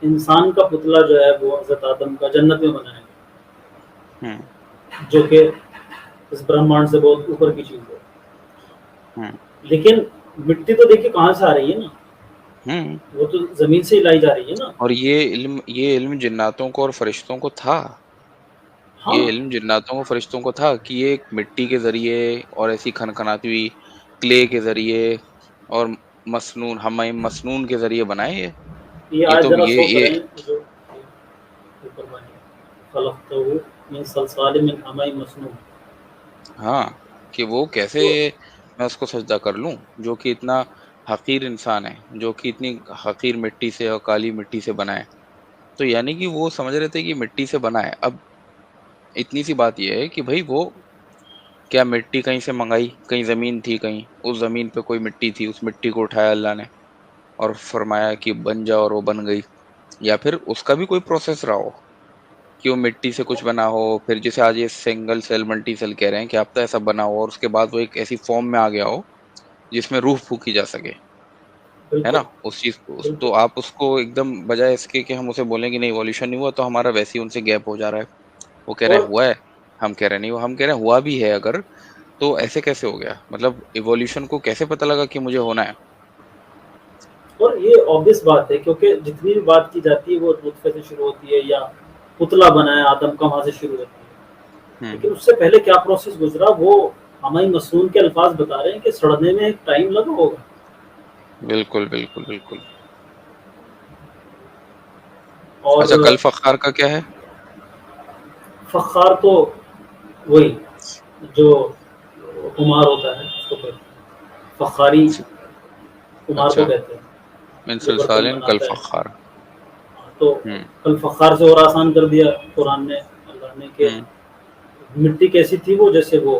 انسان کا پتلا جو ہے وہ حضرت آدم کا جنت میں بنایا گیا، ہوں جو کہ اس برہمانڈ سے بہت اوپر کی چیز ہے. ہوں لیکن مٹی تو دیکھیے کہاں سے آ رہی ہے نا، ہوں وہ تو زمین سے ہی لائی جا رہی ہے نا. اور یہ علم جناتوں کو اور فرشتوں کو تھا. ہاں یہ علم جناتوں کو فرشتوں کو تھا کہ یہ ایک مٹی کے ذریعے اور ایسی کھنکھناتی ہوئی کلے کے ذریعے اور مسنون کے ذریعے بنائے. یہ یہ آج تو ذرا سو یہ کریں جو اوپر بنے خلقتہ من صلصال من حمأ مسنون. ہاں کہ وہ کیسے تو میں اس کو سجدہ کر لوں جو کہ اتنا حقیر انسان ہے، جو کہ اتنی حقیر مٹی سے اور کالی مٹی سے بنا ہے. تو یعنی کہ وہ سمجھ رہے تھے کہ مٹی سے بنا ہے. اب اتنی سی بات یہ ہے کہ بھائی وہ کیا مٹی کہیں سے منگائی؟ کہیں زمین تھی، کہیں اس زمین پہ کوئی مٹی تھی، اس مٹی کو اٹھایا اللہ نے اور فرمایا کہ بن جا، اور وہ بن گئی؟ یا پھر اس کا بھی کوئی پروسیس رہا ہو کہ وہ مٹی سے کچھ بنا ہو، پھر جسے آج یہ سنگل سیل ملٹی سیل کہہ رہے ہیں کہ اب تو ایسا بنا ہو، اور اس کے بعد وہ ایک ایسی فارم میں آ گیا ہو جس میں روح پھونکی جا سکے، ہے نا؟ بالکل اس چیز کو بالکل تو آپ اس کو ایک دم بجائے اس کے کہ ہم اسے بولیں کہ نہیں ایولیوشن نہیں ہوا، تو ہمارا ویسے ہی ان سے گیپ ہو جا رہا ہے. وہ کہہ رہے اور ہیں ہوا ہے، ہم کہہ رہے ہیں نہیں ہوا. ہم کہہ رہے ہیں ہوا بھی ہے اگر، تو ایسے کیسے ہو گیا؟ مطلب ایولیوشن کو کیسے پتہ لگا کہ مجھے ہونا ہے؟ اور یہ obvious بات ہے، کیونکہ جتنی بھی بات کی جاتی ہے وہ نطفے سے شروع ہوتی ہے، یا پتلا بنایا آدم کا وہاں سے شروع ہوتی ہے. ہوں لیکن اس سے پہلے کیا پروسیس گزرا وہ ہمیں مسنون کے الفاظ بتا رہے ہیں کہ سڑنے میں ایک ٹائم لگا ہوگا. بالکل بالکل بالکل. اور اچھا کل فخار کا کیا ہے؟ فخار تو وہی جو کمار ہوتا ہے اس کو کہتے ہیں فخاری، کمار کو اچھا کہتے ہیں من جو برتن صلصال کل بناتا ہے. فخار. تو ہوں کل فخار سے اور آسان کر دیا قرآن نے، اللہ نے، کہ ہوں مٹی کیسی تھی وہ جیسے وہ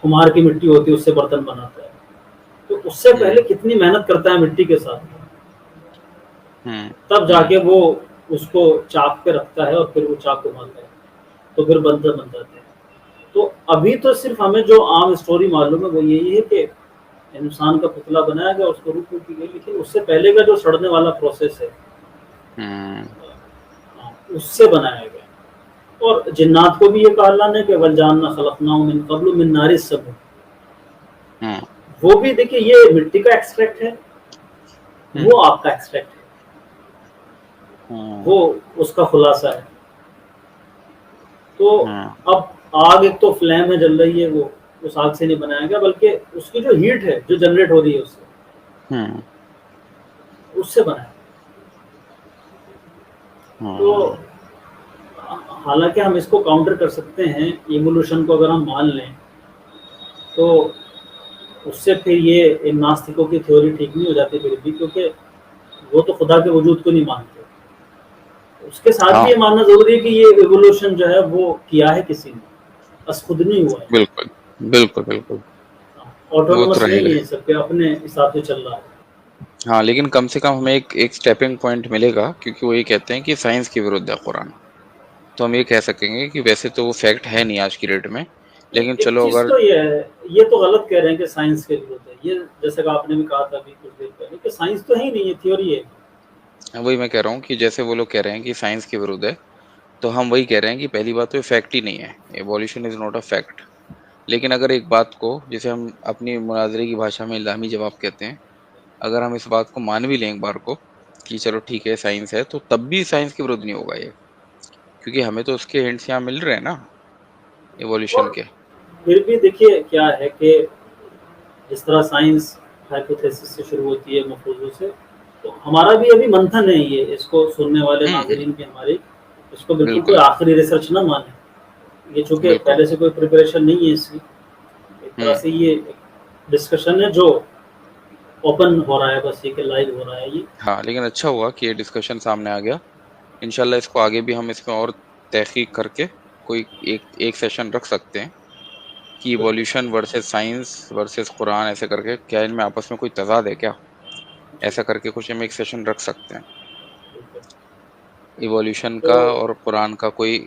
کمہار کی مٹی ہوتی ہے اس سے برتن بناتا ہے. تو اس سے ہوں پہلے کتنی محنت کرتا ہے مٹی کے ساتھ، ہوں تب جا ہوں کے وہ اس کو چاک پہ رکھتا ہے اور پھر وہ چاک کو مارتا ہے تو پھر برتن بن جاتے ہیں. تو ابھی تو صرف ہمیں جو عام اسٹوری معلوم ہے وہ یہی ہے کہ انسان کا پتلا بنایا گیا، اس کو روح کی گئی. لیکن اس سے پہلے کا جو سڑنے والا پروسیس ہے ہوں اس سے بنایا گیا. اور جنات کو بھی یہ کہا اللہ نے کہ وَالْجَانَّ خَلَقْنَاهُ مِن قَبْلُ مِن نَارِ السَّمُومِ. ہوں وہ بھی دیکھیے یہ مٹی کا ایکسٹریکٹ ہے، ہوں وہ آپ کا ایکسٹریکٹ ہے، ہوں وہ اس کا خلاصہ ہے. تو ہوں اب آگ ایک تو فلیم میں جل رہی ہے، وہ اس آگ سے نہیں بنایا گیا، بلکہ اس کی جو ہیٹ ہے جو جنریٹ ہو رہی ہے ہوں اس سے بنایا. تو ہوں حالانکہ ہم اس کو کاؤنٹر کر سکتے ہیں، ایوولوشن کو اگر ہم مان لیں تو اس سے پھر یہ ناستکوں کی تھیوری ٹھیک نہیں ہو جاتی پھر بھی، کیونکہ وہ تو خدا کے وجود کو نہیں مانتے. اس کے ساتھ ہاں بھی یہ ماننا ضروری ہے کہ یہ ایوولوشن جو ہے وہ کیا ہے کسی نے، بس خود نہیں ہوا ہے. بالکل بالکل بالکل. وہ تو آٹونومس رہے گا. نہیں ہے، سب کے اپنے حساب سے چل رہا ہے. ہاں لیکن کم سے کم ہمیں ایک اسٹیپنگ پوائنٹ ملے گا، کیونکہ وہ یہ کہتے ہیں کہ سائنس کی ورود ہے قرآن. تو ہم یہ کہہ سکیں گے کہ ویسے تو وہ فیکٹ ہے نہیں آج کی ڈیٹ میں، لیکن ایک چلو چیز اگر تو یہ ہے، یہ تو غلط کہہ رہے ہیں کہ سائنس کے ضرورت ہے. یہ جیسے کہ آپ نے بھی کہا تھا ابھی کچھ دیر پہلے کہ سائنس تو ہے ہی نہیں، یہ تھیوری ہے. وہی میں کہہ رہا ہوں کہ جیسے وہ لوگ کہہ رہے ہیں کہ سائنس کی ورود ہے، تو ہم وہی کہہ رہے ہیں کہ پہلی بات تو یہ فیکٹ ہی نہیں ہے. Evolution is not a fact. لیکن اگر ایک بات کو جسے ہم اپنی مناظرے کی بھاشا میں الزامی جواب کہتے ہیں، اگر ہم اس بات کو مان بھی لیں ایک بار کو کہ چلو ٹھیک ہے سائنس ہے، تو تب بھی سائنس کی ورود نہیں ہوگا یہ، کیونکہ ہمیں تو اس کے ہنٹس یہاں مل رہے ہیں نا اور ایولیوشن کے. پھر بھی دیکھیے کیا ہے کہ جس طرح سائنس ہائپوتھیسس سے شروع ہوتی ہے مفروضوں سے، تو ہمارا بھی ابھی منتھن ہے. یہ اس کو سننے والے ہوں ناظرین بھی ہماری اس کو بالکل کوئی بالکل آخری ریسرچ نہ مانے. یہ چونکہ بالکل. پہلے سے کوئی پریپریشن نہیں ہے اس کی، ایک طرح ہوں سے یہ ڈسکشن ہے جو اوپن ہو رہا ہے، بس یہ کہ لائیو ہو رہا ہے یہ. ہاں لیکن اچھا ہوا کہ یہ ڈسکشن سامنے آ گیا. انشاءاللہ اس کو آگے بھی ہم اس میں اور تحقیق کر کے کوئی ایک سیشن رکھ سکتے ہیں کہ ایولیوشن ورسز سائنس ورسز قرآن، ایسے کر کے کیا ان میں آپس میں کوئی تضاد ہے کیا، جی ایسا کر کے کچھ ہم ایک سیشن رکھ سکتے ہیں بالکل. ایولیوشن تو کا اور قرآن کا کوئی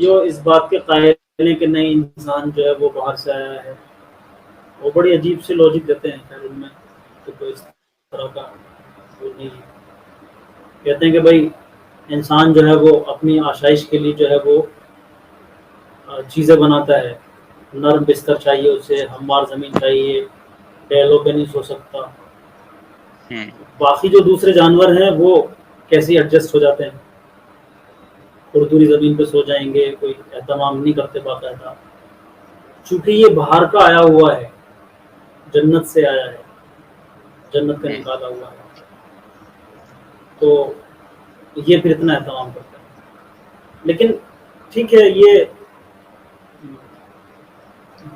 جو اس بات کے قائل ہیں کہ نہیں انسان جو ہے وہ باہر سے آیا ہے، وہ بڑی عجیب سی لاجک دیتے ہیں. خیر ان میں تو کوئی اس طرح کا کوئی نہیں. کہتے ہیں کہ بھائی انسان جو ہے وہ اپنی آشائش کے لیے جو ہے وہ چیزیں بناتا ہے. نرم بستر چاہیے اسے، ہموار زمین چاہیے، ٹہلوں پہ نہیں سو سکتا. ہوں باقی جو دوسرے جانور ہیں وہ کیسے ایڈجسٹ ہو جاتے ہیں، خردوری زمین پہ سو جائیں گے، کوئی اہتمام نہیں کرتے باقاعدہ. چونکہ یہ باہر کا آیا ہوا ہے، جنت سے آیا ہے، جنت کا نکالا ہوا ہے، تو یہ پھر اتنا اہتمام کرتا ہے. لیکن ٹھیک ہے،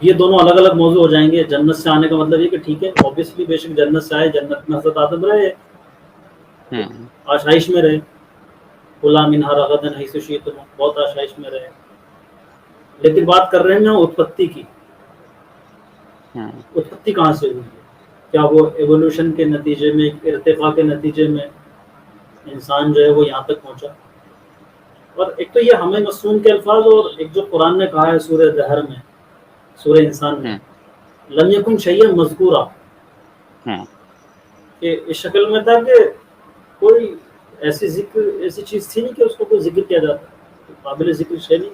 یہ دونوں الگ الگ موضوع ہو جائیں گے. جنت سے آنے کا مطلب یہ کہ ٹھیک ہے اوبیسلی بے شک جنت سے آئے، جنت میں حضرت آدم رہے، ہوں آشائش میں رہے، غلام منہا رغدن حیث شئتم، بہت آشائش میں رہے. لیکن بات کر رہے ہیں نا اتپتی کی. ہوں اتپتی کہاں سے ہوئی ہے؟ کیا وہ ایوولوشن کے نتیجے میں، ارتقاء کے نتیجے میں انسان جو ہے وہ یہاں تک پہنچا؟ اور ایک تو یہ ہمیں مسنون کے الفاظ، اور ایک جو قرآن نے کہا ہے سورہ دہر میں، سورہ انسان میں، لم یکن شیئا مذکورا، ہوں کہ اس شکل میں تھا کہ کوئی ایسی چیز تھی نہیں کہ اس کو کوئی ذکر کیا جاتا، قابل ذکر شے نہیں.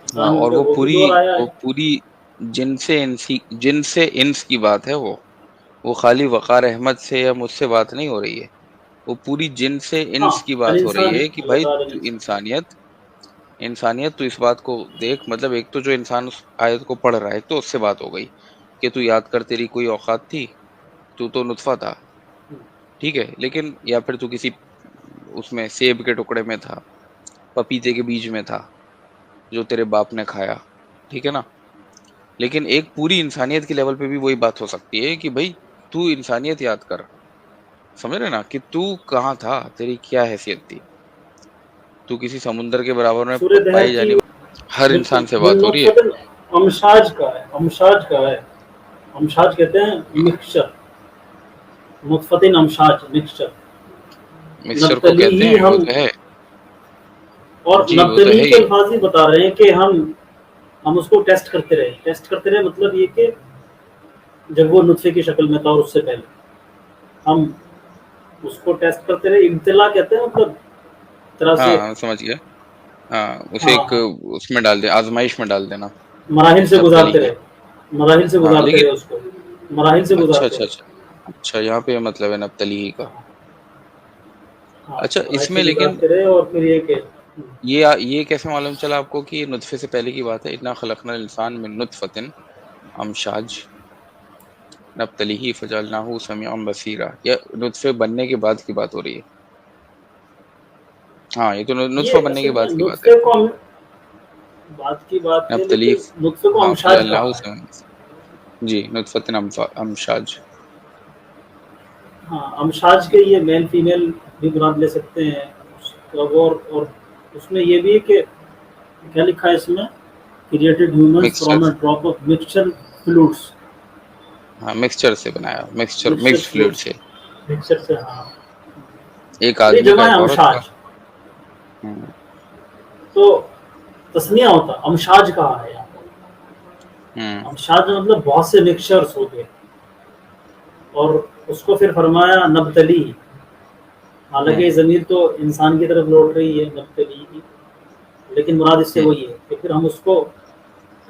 ہاں انسان اور کا وہ بھی دور آیا ہے. وہ پوری جن سے انس کی بات ہے، وہ خالی وقار احمد سے یا مجھ سے بات نہیں ہو رہی ہے، وہ پوری جن سے ہاں انس کی بات ہو رہی الانسان ہے کہ اللہ بھائی تعالیٰ تو نے انسانیت تو اس بات کو دیکھ. مطلب ایک تو جو انسان اس آیت کو پڑھ رہا ہے تو اس سے بات ہو گئی کہ تو یاد کر تیری کوئی اوقات تھی، تو نطفہ تھا، ٹھیک ہے، لیکن یا پھر تو کسی اس میں سیب کے ٹکڑے میں تھا، پپیتے کے بیج میں تھا جو تیرے باپ نے کھایا، ٹھیک ہے نا. لیکن ایک پوری انسانیت کے لیول پہ بھی وہی بات ہو سکتی ہے کہ بھائی تو انسانیت یاد کر، سمجھ رہے نا، کہ تو کہاں تھا، تیری کیا حیثیت تھی، تو کسی سمندر کے برابر میں سورہ دہر پائی کی جانے ہر بالکل انسان سے من بات ہو رہی ہے. نطفۃ امشاج کا ہے، امشاج کہتے ہیں مکسچر، نطفۃ امشاج مکسچر. مکسچر کو نبتلی کہتے ہی ہیں، وہ ہم، تو ہے اور جی، وہ تو نبتلی ہے کے ہی. الفاظ ہی بتا رہے ہیں کہ ہم اس کو ٹیسٹ کرتے رہے. مطلب یہ کہ جب وہ نطفے کی شکل میں تھا اور اس سے پہلے ہم اس کو ٹیسٹ کرتے رہے. ابتلا کہتے ہیں مطلب طرح سے، ہاں سمجھ گیا. ہاں اسے ہاں ایک ہاں اس میں ڈال دے، آزمائش میں ڈال دینا، مراحل سے نپتلی گزارتے ہے. رہے، مراحل سے ہاں گزارتے لیکن رہے اس کو، مراحل سے اچھا گزارتے اچھا رہے. اچھا اچھا، یہاں پہ مطلب ہے نپتلی ہی کا. ہاں اچھا مراحل اس سے میں لیکن گزارتے رہے. اور پھر یہ کہ یہ کیسے معلوم چلا آپ کو کہ یہ نطفے سے پہلے کی بات ہے؟ انا خلقنا الانسان من نطفۃ امشاج نبتلیہ فجعلناہ سمیعا بصیرا، یہ نطفے بننے کے بعد کی بات ہو رہی ہے. ہاں یہ تو نطفہ یہ بننے کے اصل میں بعد کی بات ہے. نطفے کو ہم بات کی بات ہے، نبتلیہ، لیکن نطفے کو ہاں امشاج فجعلناہ کہا ہے. جی نطفۃ امشاج. ہاں امشاج کے یہ میل فیمیل بھی مراد لے سکتے ہیں. اور اس میں یہ بھی ہے کہ کیا لکھا ہے اس میں، created humans mixture, from a drop of mixture fluids. ہاں مکسچر سے بنایا، مکسچر مکسڈ فلوئڈ فلوئڈس، سے، مکسچر سے. ہاں ایک اور یہ آدمی کا جمع ہے ایک عورت کا. امشاج. تو تسنیہ ہوتا امشاج کہا ہے یہاں پر. ہوں امشاج مطلب بہت سے مکسچرز ہو گئے. اور اس کو پھر فرمایا نبتلی، حالانکہ یہ ضمیر تو انسان کی طرف لوٹ رہی ہے نبتلی کی، لیکن مراد اس سے ہوں وہی ہے کہ پھر ہم اس کو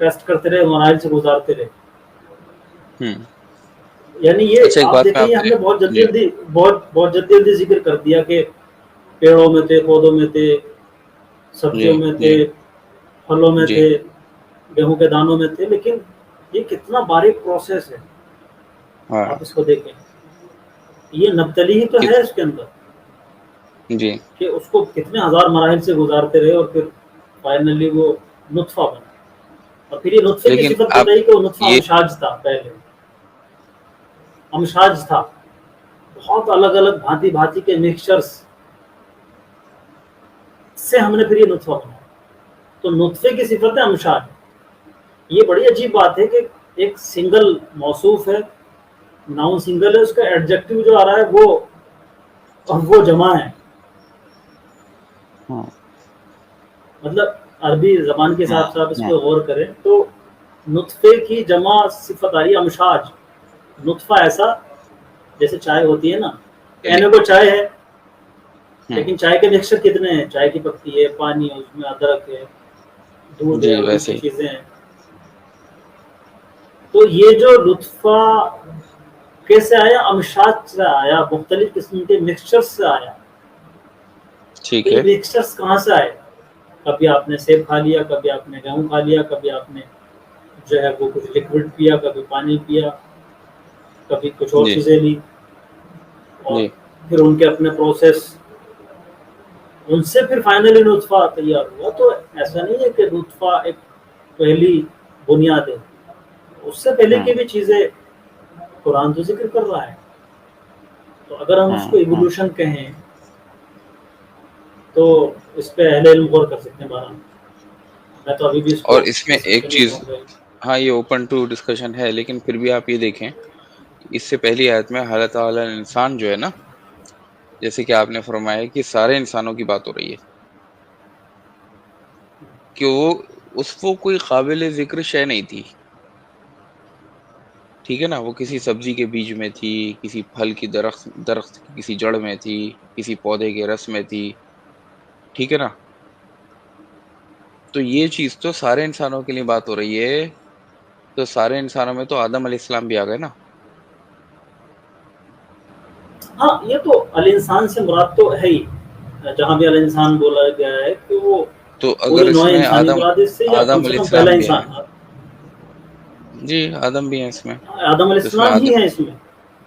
ٹیسٹ کرتے رہے، مراحل سے گزارتے رہے. ہوں. یعنی یہ اچھا ایک آپ بات میں دیکھیں، یہ آپ ہم سے، نے بہت جی بہت جلدی ذکر کر دیا کہ پیڑوں میں تھے، پودوں میں تھے، جی سبزیوں میں تھے، جی پھلوں میں جی تھے، گیہوں کے دانوں میں تھے. لیکن یہ کتنا باریک پروسیس ہے، ہاں آپ اس کو دیکھیں. یہ نبتلی ہی تو ہے اس کے اندر، جی کہ اس کو کتنے ہزار مراحل سے گزارتے رہے اور پھر فائنلی وہ نطفہ بنا. اور پھر یہ نطفے کی لیکن صفت آپ بتائی کہ وہ نطفہ یہ امشاج تھا. پہلے امشاج تھا، بہت الگ الگ بھانتی بھانتی کے مکسچرز سے ہم نے پھر یہ نطفہ بنایا. تو نطفے کی صفت ہے امشاج. یہ بڑی عجیب بات ہے کہ ایک سنگل موصوف ہے، ناؤن سنگل ہے، اس کا ایڈجیکٹو جو آ رہا ہے وہ جمع ہے. ہاں مطلب عربی زبان کے ہاں حساب سے آپ اس پہ غور کریں تو نطفے کی جمع صفت آ رہی ہے امشاج. نطفہ ایسا جیسے چائے ہوتی ہے نا, کہنے کو چائے ہے لیکن چائے کے مکسچر کتنے ہیں, چائے کی پتی ہے, پانی ہے, اس میں ادرک ہے, دودھ ہے جی اور ویسے دوسری ہی چیزیں ہیں. تو یہ جو لطفہ کیسے آیا, امشاج سے آیا, مختلف قسم کے مکسچر سے آیا. تو ٹھیک یہ ہے. مکسچرز کہاں سے آئے؟ کبھی آپ نے سیب کھا لیا, کبھی آپ نے گیہوں کھا لیا, کبھی آپ نے جو ہے وہ کچھ لکوڈ پیا, کبھی پانی پیا, کبھی کچھ اور جی چیزیں لی, اور جی پھر ان کے اپنے پروسیس, ان سے پھر فائنلی نطفہ تیار ہوا. تو ایسا نہیں ہے کہ نطفہ ایک پہلی بنیاد ہے, اس سے پہلے کی بھی چیزیں قرآن تو ذکر کر رہا ہے. تو اگر ہم اس کو ایوولوشن کہیں تو اس پہ اہل علم غور کر سکتے ہیں بارہ. میں تو ابھی بھی اس اور کو اس میں ایک ڈسکشن ہی چیز, چھوڑ رہی. ہاں یہ اوپن ٹو ڈسکشن ہے, لیکن پھر بھی آپ یہ دیکھیں اس سے پہلی آیت میں اللہ تعالیٰ انسان جو ہے نا, جیسے کہ آپ نے فرمایا کہ سارے انسانوں کی بات ہو رہی ہے, کہ وہ اس کو کوئی قابل ذکر شے نہیں تھی. ٹھیک ہے نا, وہ کسی سبزی کے بیج میں تھی, کسی پھل کی درخت کی کسی جڑ میں تھی, کسی پودے کے رس میں تھی. ٹھیک ہے نا, تو یہ چیز تو سارے انسانوں کے لیے بات ہو رہی ہے. تو سارے انسانوں میں تو آدم علیہ السلام بھی آ گئے نا. ہاں یہ تو الانسان سے مراد تو ہے ہی, جہاں بھی الانسان بولا گیا ہے کہ وہ تو اگر پوری نوع اس میں انسانی مراد اس سے, یا کم آدم سے علیہ کم پہلا السلام بھی ہیں, انسان. جی آدم بھی ہیں اس میں, آدم علیہ تو اس میں السلام ہی آدم, ہے اس میں.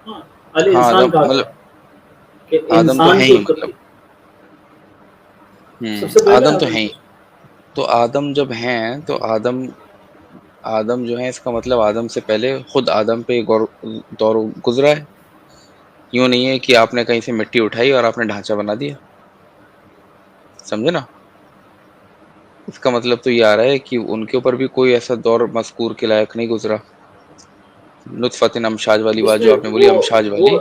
ہاں علی ہاں انسان آدم کہا گیا مطلب کہ آدم تو انسان ہے کی ہی, مطلب اتپتی سب سے پہلے آدم تو ہے ہی. کی. تو آدم جب ہیں تو آدم جو ہے, اس کا مطلب آدم سے پہلے خود آدم پہ دور گزرا ہے. یوں نہیں ہے کہ آپ نے کہیں سے مٹی اٹھائی اور آپ نے ڈھانچہ بنا دیا. سمجھے نا, اس کا مطلب تو یہ آ رہا ہے کہ ان کے اوپر بھی کوئی ایسا دور مذکور کے لائق نہیں گزرا. نطفۃ امشاج والی اس بات جو میں آپ نے بولی, امشاج والی,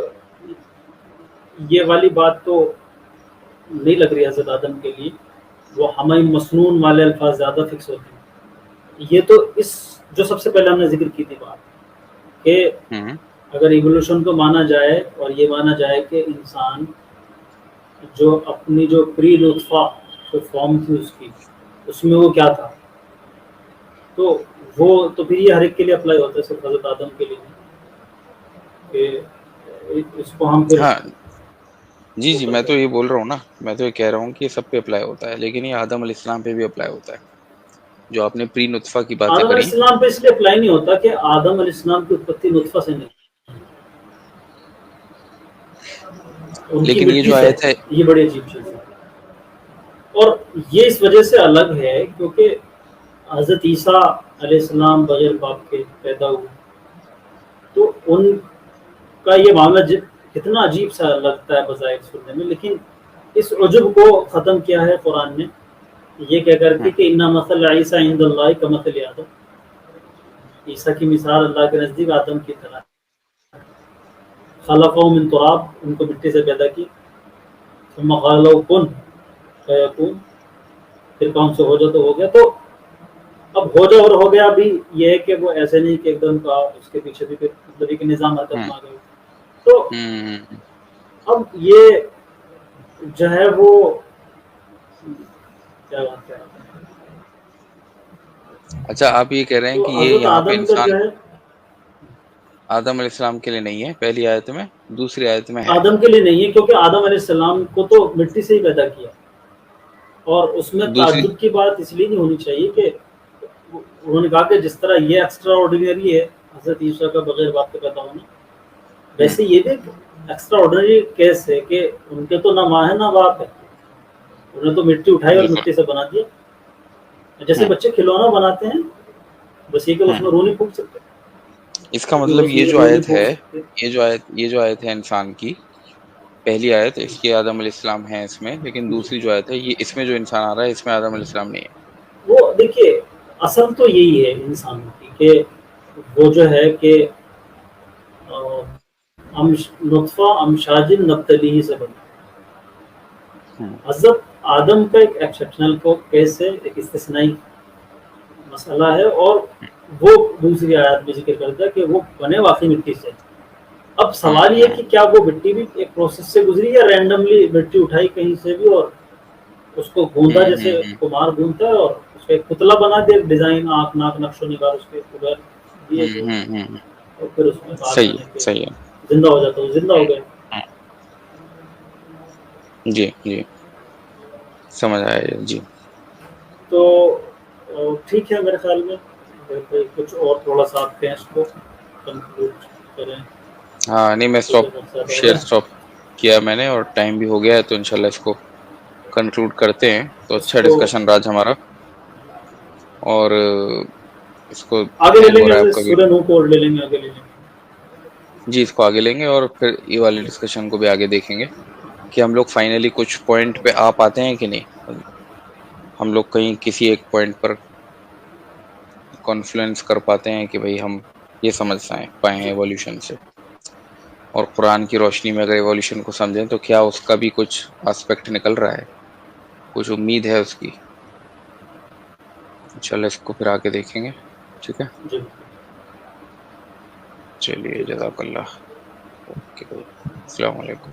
یہ والی بات تو نہیں لگ رہی حضرت آدم کے لیے. وہ ہمیں مسنون والے الفاظ زیادہ فکس ہوتے ہیں. یہ تو اس جو سب سے پہلے ہم نے ذکر کی تھی بات, کہ ہوں اگر ایوولوشن کو مانا جائے اور یہ مانا جائے کہ انسان جو اپنی جو پری نطفہ جو فارم تھی اس میں وہ کیا تھا, تو وہ تو پھر یہ ہر ایک کے لیے اپلائی ہوتا ہے, صرف حضرت آدم کے لیے کہ اس کو ہم پھر ہاں جی وہ جی, میں کرتے تو ہیں. یہ بول رہا ہوں نا, میں تو یہ کہہ رہا ہوں کہ یہ سب پہ اپلائی ہوتا ہے, لیکن یہ آدم علیہ السلام پہ بھی اپلائی ہوتا ہے. جو آپ نے پری نطفہ کی باتیں آدم علیہ کریں, السلام پہ اس لیے اپلائی نہیں ہوتا کہ آدم علیہ السلام کی اتپتی نطفہ سے نہیں, ان کی لیکن یہ مٹی جو سے. آیت ہے, یہ بڑی عجیب چیز ہے, اور یہ اس وجہ سے الگ ہے کیونکہ حضرت عیسیٰ علیہ السلام بغیر باپ کے پیدا ہوئے, تو ان کا یہ معاملہ کتنا عجیب سا لگتا ہے بظاہر سننے میں, لیکن اس عجب کو ختم کیا ہے قرآن نے یہ کہہ کر کے کہ انا مثل عیسیٰ عند اللہ کمثل آدم, عیسیٰ کی مثال اللہ کے نزدیک آدم کی طرح. خلقہ من تراب, ان کو مٹی سے پیدا کی, ثم قال له کن فیکون, پھر کون سے ہو جا تو ہو گیا. تو اب ہو جا اور ہو گیا بھی یہ ہے کہ وہ ایسے نہیں کہ ایک دم کا اس کے پیچھے بھی مطلب ایک نظام حرکت میں آ گئے. تو اب یہ جو ہے وہ کیا بات ہے, اچھا آپ یہ کہہ رہے ہیں تو کہ یہ حضرت یہاں پہ آدم کا انسان جو ہے آدم علیہ السلام کے لیے نہیں ہے پہلی آیت میں, دوسری آیت میں ہے. آدم کے لیے نہیں ہے, کیونکہ آدم علیہ السلام کو تو مٹی سے ہی پیدا کیا, اور اس میں دوسری تعجب کی بات اس لیے نہیں ہونی چاہیے کہ انہوں نے کہا کہ جس طرح یہ ایکسٹرا آرڈینری ہے حضرت عیسیٰ کا بغیر باپ کے پیدا ہونا, ویسے یہ بھی ایکسٹرا آرڈینری کیس ہے کہ ان کے تو نہ ماں ہے نہ باپ ہے, انہوں نے تو مٹی اٹھائی اور بالکل, مٹی سے بنا دیا. جیسے بچے کھلونا بناتے ہیں, بس یہ کہ اس میں روح نہیں پھونک سکتے, اس کا کیونکہ مطلب اس یہ میں جو روح نہیں آیت پھونک ہے, سکتے. یہ جو آیت ہے انسان کی پہلی آیت, اس کے آدم علیہ السلام ہے اس میں, لیکن جی. دوسری جو آیت ہے یہ اس میں جو انسان آ رہا ہے اس میں آدم علیہ السلام نہیں ہے. وہ دیکھیے اصل تو یہی ہے انسانوں کی کہ وہ جو ہے کہ نطفہ امشاج نبتلی سے بنا. حضرت آدم کا ایک ایکسیپشنل کو کیس ہے، ایک استثنائی مسئلہ ہے، اور وہ دوسری آیات میں ذکر کرتا ہے کہ وہ بنے واقعی مٹی سے۔ اب سوال یہ کہ کیا وہ مٹی بھی ایک پروسیس سے گزری یا رینڈملی مٹی اٹھائی کہیں سے بھی اور اس کو گوندا جیسے کمار گونتا ہے اور اس کا ایک پتلا بنا دیا، ڈیزائن آنکھ ناک نقش و نگار اس کے اوپر دیے گئے، اور پھر اس میں بعد میں صحیح ہے، زندہ ہو جاتا ہے، زندہ ہو گئے۔ جی جی سمجھ آیا جی۔ تو ٹھیک ہے، میرے خیال میں کچھ اور تھوڑا سا آپ کے اس کو کنکلوڈ کریں۔ ہاں نہیں، میں اسٹاپ کیا میں نے، اور ٹائم بھی ہو گیا ہے، تو انشاءاللہ اس کو کنکلوڈ کرتے ہیں۔ تو اچھا ڈسکشن رہا آج ہمارا، اور اس کو آگے لے ٹائم لیں ہو رہا ہے گے، آپ کا بھی، سورہ نوح کو لے لیں گے، آگے لے لیں گے۔ جی اس کو آگے لیں گے، اور پھر یہ والے ڈسکشن کو بھی آگے دیکھیں گے کہ ہم لوگ فائنلی کچھ پوائنٹ پہ آ پاتے ہیں کہ نہیں، ہم لوگ کہیں کسی ایک پوائنٹ پر کانفلوئنس کر پاتے ہیں کہ بھئی ہم یہ سمجھ پائے ہیں ایولیوشن سے، اور قرآن کی روشنی میں اگر ایولیوشن کو سمجھیں تو کیا اس کا بھی کچھ آسپیکٹ نکل رہا ہے، کچھ امید ہے اس کی۔ انشاءاللہ اس کو پھر آگے دیکھیں گے، ٹھیک ہے، جی چلیے، جزاک اللہ، اوکے، السلام علیکم۔